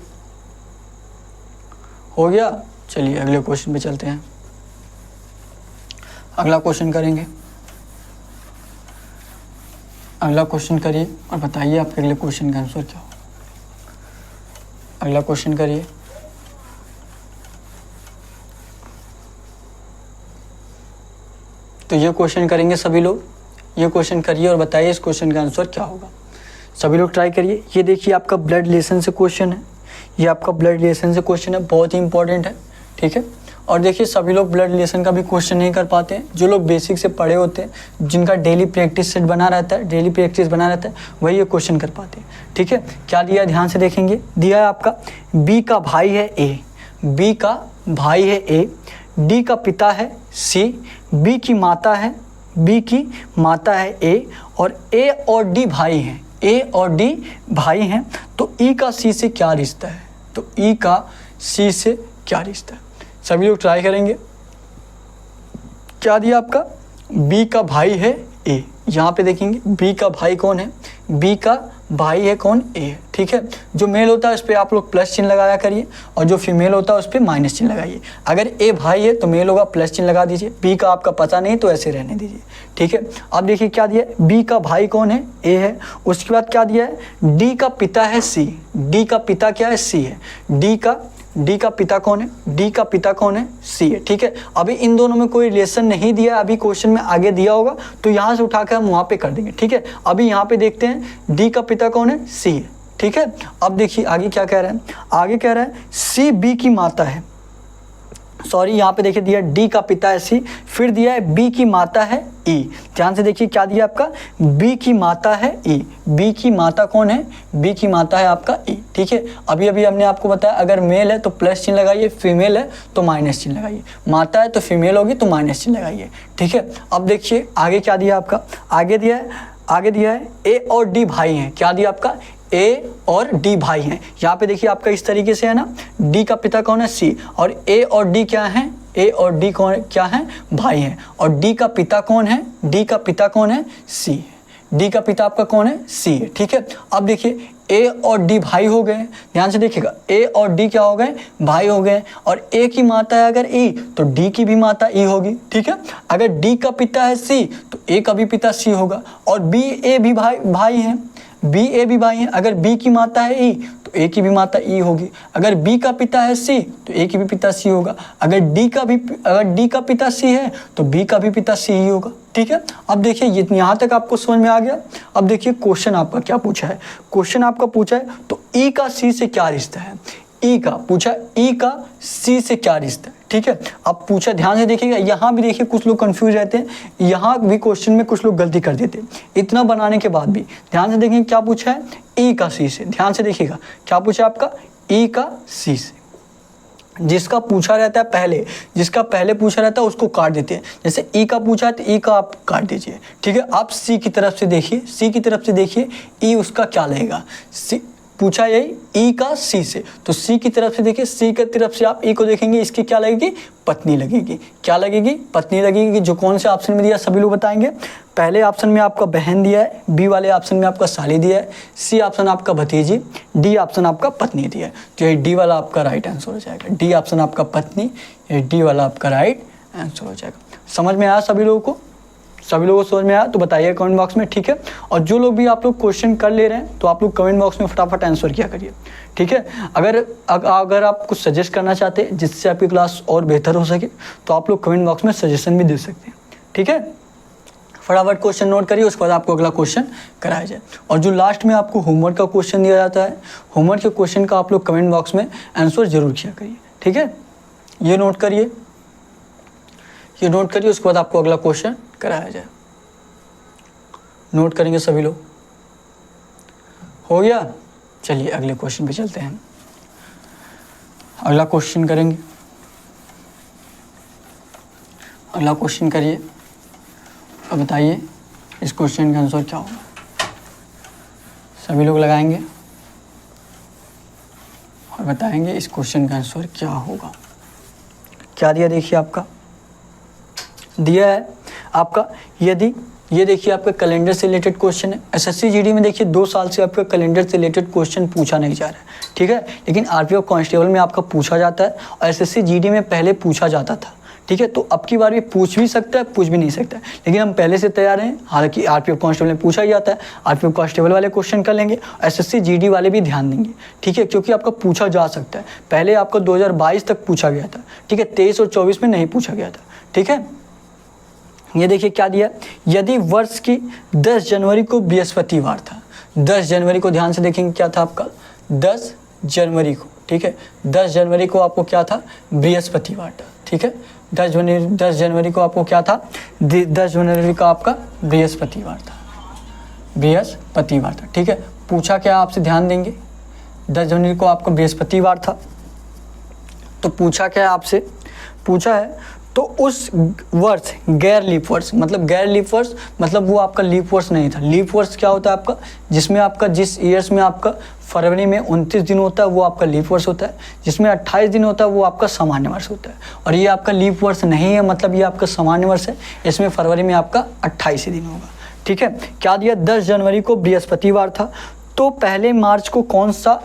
हो गया। चलिए अगले क्वेश्चन पे चलते हैं, अगला क्वेश्चन करेंगे। अगला क्वेश्चन करिए और बताइए आपके अगले क्वेश्चन का आंसर क्या हो। अगला क्वेश्चन करिए, तो ये क्वेश्चन करेंगे सभी लोग, ये क्वेश्चन करिए और बताइए इस क्वेश्चन का आंसर क्या होगा। सभी लोग ट्राई करिए। ये देखिए आपका ब्लड रिलेशन से क्वेश्चन है, ये आपका ब्लड रिलेशन से क्वेश्चन है, बहुत ही इंपॉर्टेंट है, ठीक है। और देखिए सभी लोग ब्लड रिलेशन का भी क्वेश्चन नहीं कर पाते हैं, जो लोग बेसिक से पढ़े होते हैं, जिनका डेली प्रैक्टिस सेट बना रहता है, डेली प्रैक्टिस बना रहता है, वही ये क्वेश्चन कर पाते हैं, ठीक है। क्या दिया है ध्यान से देखेंगे, दिया है आपका बी का भाई है ए, बी का भाई है ए, डी का पिता है सी, बी की माता है, बी की माता है ए, और ए और डी भाई हैं, ए और डी भाई हैं। तो ई का सी से क्या रिश्ता है, तो ई का सी से क्या रिश्ता है। सभी लोग ट्राई करेंगे। क्या दिया आपका, बी का भाई है ए, यहाँ पे देखेंगे बी का भाई कौन है, बी का भाई है कौन, ए है, ठीक है। जो मेल होता है उस पर आप लोग प्लस चिन्ह लगाया करिए और जो फीमेल होता है उस पर माइनस चिन्ह लगाइए। अगर ए भाई है तो मेल होगा प्लस चिन्ह लगा दीजिए, बी का आपका पता नहीं तो ऐसे रहने दीजिए, ठीक है। अब देखिए क्या दिया है, बी का भाई कौन है, ए है। उसके बाद क्या दिया है, डी का पिता है सी, डी का पिता क्या है, सी है। डी का पिता कौन है, डी का पिता कौन है, सी है, ठीक है। अभी इन दोनों में कोई रिलेशन नहीं दिया, अभी क्वेश्चन में आगे दिया होगा तो यहाँ से उठाकर हम वहाँ पे कर देंगे, ठीक है। अभी यहाँ पे देखते हैं डी का पिता कौन है, सी है, ठीक है। अब देखिए आगे क्या कह रहा है, आगे कह रहा है सी बी की माता है, सॉरी यहाँ पे देखिए दिया डी का पिता है सी, फिर दिया है बी की माता है ई। ध्यान से देखिए क्या दिया आपका, बी की माता है ई, बी की माता कौन है, बी की माता है आपका ई, ठीक है। अभी अभी हमने आपको बताया अगर मेल है तो प्लस चिन्ह लगाइए, फीमेल है तो माइनस चिन्ह लगाइए, माता है तो फीमेल होगी तो माइनस चिन्ह लगाइए, ठीक है। अब देखिए आगे क्या दिया आपका, आगे दिया है ए और डी भाई हैं, क्या दिया आपका, ए और डी भाई हैं। यहाँ पे देखिए आपका इस तरीके से है ना, डी का पिता कौन है, सी, और ए और डी क्या है, ए और डी कौन क्या है, भाई हैं, और डी का पिता कौन है, डी का पिता कौन है, सी, डी का पिता आपका कौन है, सी है। ठीक है, अब देखिए ए और डी भाई हो गए, ध्यान से देखिएगा, ए और डी क्या हो गए, भाई हो गए, और ए की माता है अगर ई तो डी की भी माता ई होगी। ठीक है, अगर डी का पिता है सी तो ए का भी पिता सी होगा, और बी ए भी भाई हैं, बी ए भी भाई हैं, अगर बी की माता है ई तो ए की भी माता ई होगी, अगर बी का पिता है सी तो ए की भी पिता सी होगा, अगर डी का पिता सी है तो बी का भी पिता सी ही होगा। ठीक है, अब देखिए यहाँ तक आपको समझ में आ गया। अब देखिए क्वेश्चन आपका क्या पूछा है, क्वेश्चन आपका पूछा है तो ई का सी से क्या रिश्ता है, ई का पूछा, ई का सी से क्या रिश्ता है। ठीक है, अब पूछा, ध्यान से देखिएगा, यहाँ भी देखिए कुछ लोग कंफ्यूज रहते हैं, यहाँ भी क्वेश्चन में कुछ लोग गलती कर देते हैं, इतना बनाने के बाद भी ध्यान से देखेंगे क्या पूछा है, ई का सी से, ध्यान से देखिएगा क्या पूछा है आपका, ई का सी से। जिसका पूछा रहता है पहले, जिसका पहले पूछा रहता है उसको काट देते हैं, जैसे ई का पूछा है तो ई का आप काट दीजिए। ठीक है, आप सी की तरफ से देखिए, सी की तरफ से देखिए, ई उसका क्या लगेगा, सी पूछा यही ई का सी से, तो सी की तरफ से देखिए, सी की तरफ से आप ई को देखेंगे, इसकी क्या लगेगी, पत्नी लगेगी, क्या लगेगी, पत्नी लगेगी। जो कौन से ऑप्शन में दिया सभी लोग बताएंगे, पहले ऑप्शन में आपका बहन दिया है, बी वाले ऑप्शन में आपका साली दिया है, सी ऑप्शन आपका भतीजी, डी ऑप्शन आपका पत्नी दिया है, तो ये डी वाला आपका राइट आंसर हो जाएगा, डी ऑप्शन आपका पत्नी, ये डी वाला आपका राइट आंसर हो जाएगा। समझ में आया सभी लोगों को, सभी लोगों को समझ में आया तो बताइए कमेंट बॉक्स में। ठीक है, और जो लोग भी आप लोग क्वेश्चन कर ले रहे हैं तो आप लोग कमेंट बॉक्स में फटाफट आंसर किया करिए। ठीक है, अगर आप कुछ सजेस्ट करना चाहते हैं जिससे आपकी क्लास और बेहतर हो सके तो आप लोग कमेंट बॉक्स में सजेशन भी दे सकते हैं। ठीक है, फटाफट क्वेश्चन नोट करिए, उसके बाद आपको अगला क्वेश्चन कराया जाए। और जो लास्ट में आपको होमवर्क का क्वेश्चन दिया जाता है, होमवर्क के क्वेश्चन का आप लोग कमेंट बॉक्स में आंसर जरूर किया करिए। ठीक है, ये नोट करिए, ये नोट करिए, उसके बाद आपको अगला क्वेश्चन कराया जाए। नोट करेंगे सभी लोग, हो गया। चलिए अगले क्वेश्चन पे चलते हैं, अगला क्वेश्चन करेंगे, अगला क्वेश्चन करिए और बताइए इस क्वेश्चन का आंसर क्या होगा। सभी लोग लगाएंगे और बताएंगे इस क्वेश्चन का आंसर क्या होगा। क्या दिया देखिए, आपका दिया है आपका, यदि ये देखिए आपका कैलेंडर से रिलेटेड क्वेश्चन है। एसएससी जीडी में देखिए 2 साल से आपका कैलेंडर से रिलेटेड क्वेश्चन पूछा नहीं जा रहा है। ठीक है, लेकिन आरपीएफ कांस्टेबल में आपका पूछा जाता है और एसएससी जीडी में पहले पूछा जाता था। ठीक है, तो अब की बार भी पूछ भी सकता है, पूछ भी नहीं सकता है, लेकिन हम पहले से तैयार हैं। हालांकि आरपीएफ कांस्टेबल में पूछा ही जाता है, आरपीएफ कांस्टेबल वाले क्वेश्चन कर लेंगे, एसएससी जीडी वाले भी ध्यान देंगे। ठीक है, क्योंकि आपका पूछा जा सकता है, पहले आपका 2022 तक पूछा गया था। ठीक है, 23 और 24 में नहीं पूछा गया था। ठीक है, ये देखिए क्या दिया, यदि वर्ष की 10 जनवरी को बृहस्पतिवार था, 10 जनवरी को ध्यान से देखेंगे क्या था आपका, 10 जनवरी को। ठीक है, 10 जनवरी को आपको क्या था, बृहस्पतिवार था। ठीक है, 10 जनवरी को आपको क्या था, 10 जनवरी का आपका बृहस्पतिवार था, बृहस्पतिवार था। ठीक है, पूछा क्या आपसे, ध्यान देंगे, 10 जनवरी को आपका बृहस्पतिवार था, तो पूछा क्या आपसे, पूछा है तो उस वर्ष गैर लीप वर्ष, मतलब गैर लीप वर्ष मतलब वो आपका लीप वर्ष नहीं था। लीप वर्ष क्या होता है आपका, जिसमें आपका जिस ईयर्स में आपका फरवरी में 29 दिन होता है वो आपका लीप वर्ष होता है, जिसमें 28 दिन होता है वो आपका सामान्य वर्ष होता है। और ये आपका लीप वर्ष नहीं है, मतलब ये आपका सामान्य वर्ष है, इसमें फरवरी में आपका 28 दिन होगा। ठीक है, क्या दिया, 10 जनवरी को बृहस्पतिवार था, तो पहले मार्च को कौन सा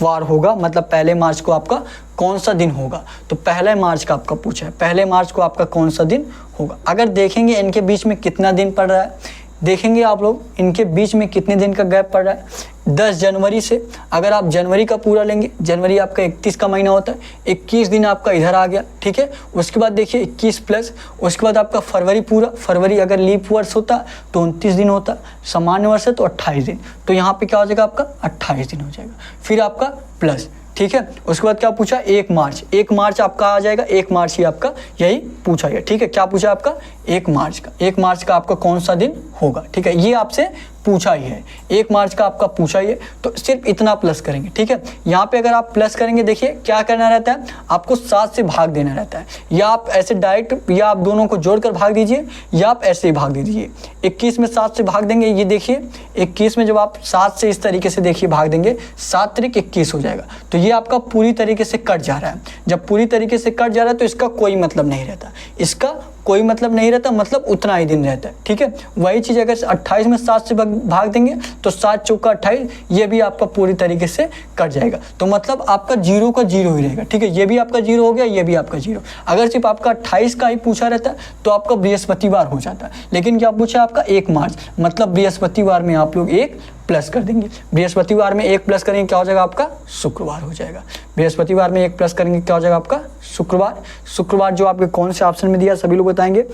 वार होगा, मतलब पहले मार्च को आपका कौन सा दिन होगा, तो पहले मार्च का आपका पूछा है, पहले मार्च को आपका कौन सा दिन होगा। अगर देखेंगे इनके बीच में कितना दिन पड़ रहा है, देखेंगे आप लोग इनके बीच में कितने दिन का गैप पड़ रहा है। 10 जनवरी से अगर आप जनवरी का पूरा लेंगे, जनवरी आपका 31 का महीना होता है, 21 दिन आपका इधर आ गया। ठीक है, उसके बाद देखिए 21 प्लस, उसके बाद आपका फरवरी पूरा, फरवरी अगर लीप वर्ष होता तो 29 दिन होता, सामान्य वर्ष है तो 28 दिन, तो यहाँ पे क्या हो जाएगा आपका 28 दिन हो जाएगा, फिर आपका प्लस। ठीक है, उसके बाद क्या पूछा, 1 मार्च, 1 मार्च आपका आ जाएगा, 1 मार्च ही आपका यही पूछा गया। ठीक है, क्या पूछा आपका, 1 मार्च का, 1 मार्च का आपका कौन सा दिन होगा। ठीक है, ये आपसे पूछा ही है, 1 मार्च का आपका पूछा ही है, तो सिर्फ इतना प्लस करेंगे। ठीक है, यहाँ पे अगर आप प्लस करेंगे, देखिए क्या करना रहता है, आपको 7 से भाग देना रहता है, या आप ऐसे डायरेक्ट, या आप दोनों को जोड़कर भाग दीजिए, या आप ऐसे ही भाग दीजिए। 21 में 7 से भाग देंगे, ये देखिए 21 में जब आप 7 से इस तरीके से देखिए भाग देंगे, 7 त्रिक 21 हो जाएगा। तो ये आपका पूरी तरीके से कट जा रहा है। जब पूरी तरीके से कट जा रहा है तो इसका कोई मतलब नहीं रहता, इसका कोई मतलब नहीं रहता, मतलब उतना ही दिन रहता है। ठीक है, वही चीज़ अगर 28 में 7 से भाग देंगे तो 7 चौका 28, ये भी आपका पूरी तरीके से कट जाएगा। तो मतलब आपका 0 का 0 ही रहेगा। ठीक है, ये भी आपका 0 हो गया, ये भी आपका 0। अगर सिर्फ आपका 28 का ही पूछा रहता तो आपका बृहस्पतिवार हो जाता, लेकिन क्या पूछा आपका 1 मार्च, मतलब बृहस्पतिवार में आप लोग 1 प्लस कर देंगे। बृहस्पतिवार में 1 प्लस करेंगे, क्या हो जाएगा आपका शुक्रवार हो जाएगा। बृहस्पतिवार में 1 प्लस करेंगे, क्या हो जाएगा आपका शुक्रवार। शुक्रवार जो आपके कौन से ऑप्शन में दिया सभी लोग बताएंगे।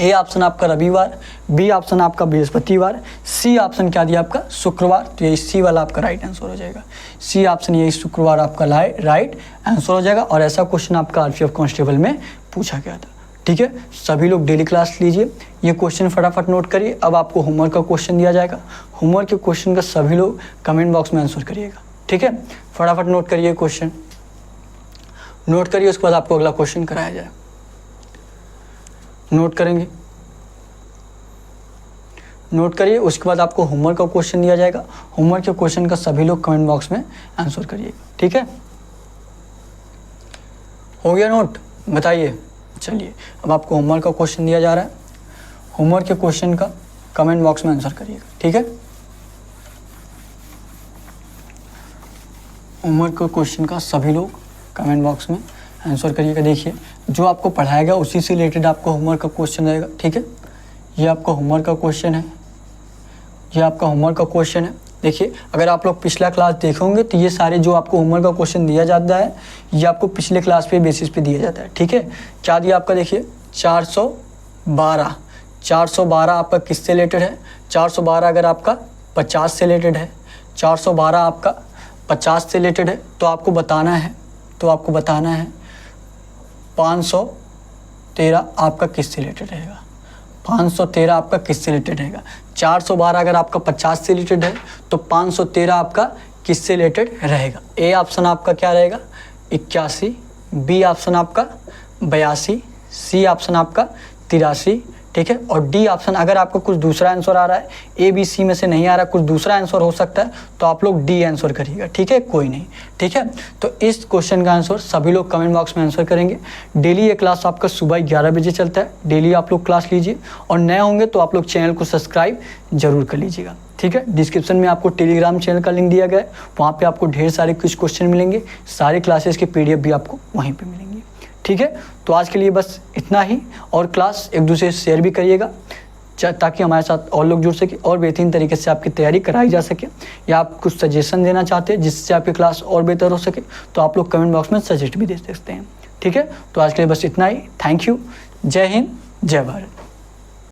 ए ऑप्शन आपका रविवार, बी ऑप्शन आपका बृहस्पतिवार, सी ऑप्शन क्या दिया आपका शुक्रवार, तो यही सी वाला आपका राइट आंसर हो जाएगा। सी ऑप्शन यही शुक्रवार आपका राइट आंसर हो जाएगा। और ऐसा क्वेश्चन आपका आरपीएफ कांस्टेबल में पूछा गया था। ठीक है, सभी लोग डेली क्लास लीजिए, ये क्वेश्चन फटाफट नोट करिए। अब आपको होमवर्क का क्वेश्चन दिया जाएगा, होमवर्क के क्वेश्चन का सभी लोग कमेंट बॉक्स में आंसर करिएगा। ठीक है, फटाफट नोट करिए, क्वेश्चन नोट करिए, उसके बाद आपको अगला क्वेश्चन कराया जाए। नोट करेंगे, नोट करिए, उसके बाद आपको होमवर्क का क्वेश्चन दिया जाएगा। होमवर्क के क्वेश्चन का सभी लोग कमेंट बॉक्स में आंसर करिएगा। ठीक है, हो गया नोट, बताइए। चलिए, अब आपको होमवर्क का क्वेश्चन दिया जा रहा है, होमवर्क के क्वेश्चन का कमेंट बॉक्स में आंसर करिएगा। ठीक है, होमवर्क के क्वेश्चन का सभी लोग कमेंट बॉक्स में आंसर करिएगा। देखिए, जो आपको पढ़ाया गया उसी से रिलेटेड आपको होमवर्क का क्वेश्चन रहेगा। ठीक है, ये आपका होमवर्क का क्वेश्चन है, ये आपका होमवर्क का क्वेश्चन है। देखिए, अगर आप लोग पिछला क्लास देखोगे तो ये सारे जो आपको होमवर्क का क्वेश्चन दिया जाता है, ये आपको पिछले क्लास पे बेसिस पे दिया जाता है। ठीक है, क्या दिया आपका, देखिए 412 आपका किससे रिलेटेड है। 412 अगर आपका 50 से रिलेटेड है, 412 आपका 50 से रिलेटेड है, तो आपको बताना है 513 आपका किससे रिलेटेड रहेगा। 513 आपका किससे रिलेटेड रहेगा। 412 अगर आपका 50 से रिलेटेड है तो 513 आपका किससे रिलेटेड रहेगा। ए ऑप्शन आपका क्या रहेगा 81, बी ऑप्शन आपका 82, सी ऑप्शन आपका 83। ठीक है, और डी ऑप्शन अगर आपका कुछ दूसरा आंसर आ रहा है, ए बी सी में से नहीं आ रहा, कुछ दूसरा आंसर हो सकता है, तो आप लोग डी आंसर करिएगा। ठीक है, कोई नहीं। ठीक है, तो इस क्वेश्चन का आंसर सभी लोग कमेंट बॉक्स में आंसर करेंगे। डेली ये क्लास आपका सुबह 11 बजे चलता है, डेली आप लोग क्लास लीजिए, और नए होंगे तो आप लोग चैनल को सब्सक्राइब जरूर कर लीजिएगा। ठीक है, डिस्क्रिप्शन में आपको टेलीग्राम चैनल का लिंक दिया गया है, वहाँ पर आपको ढेर सारे कुछ क्वेश्चन मिलेंगे, सारे क्लासेस के PDF भी आपको वहीं पर मिलेंगे। ठीक है, तो आज के लिए बस इतना ही, और क्लास एक दूसरे से शेयर भी करिएगा ताकि हमारे साथ और लोग जुड़ सके और बेहतरीन तरीके से आपकी तैयारी कराई जा सके। या आप कुछ सजेशन देना चाहते हैं जिससे आपकी क्लास और बेहतर हो सके, तो आप लोग कमेंट बॉक्स में सजेस्ट भी दे सकते हैं। ठीक है, तो आज के लिए बस इतना ही। थैंक यू, जय हिंद, जय भारत।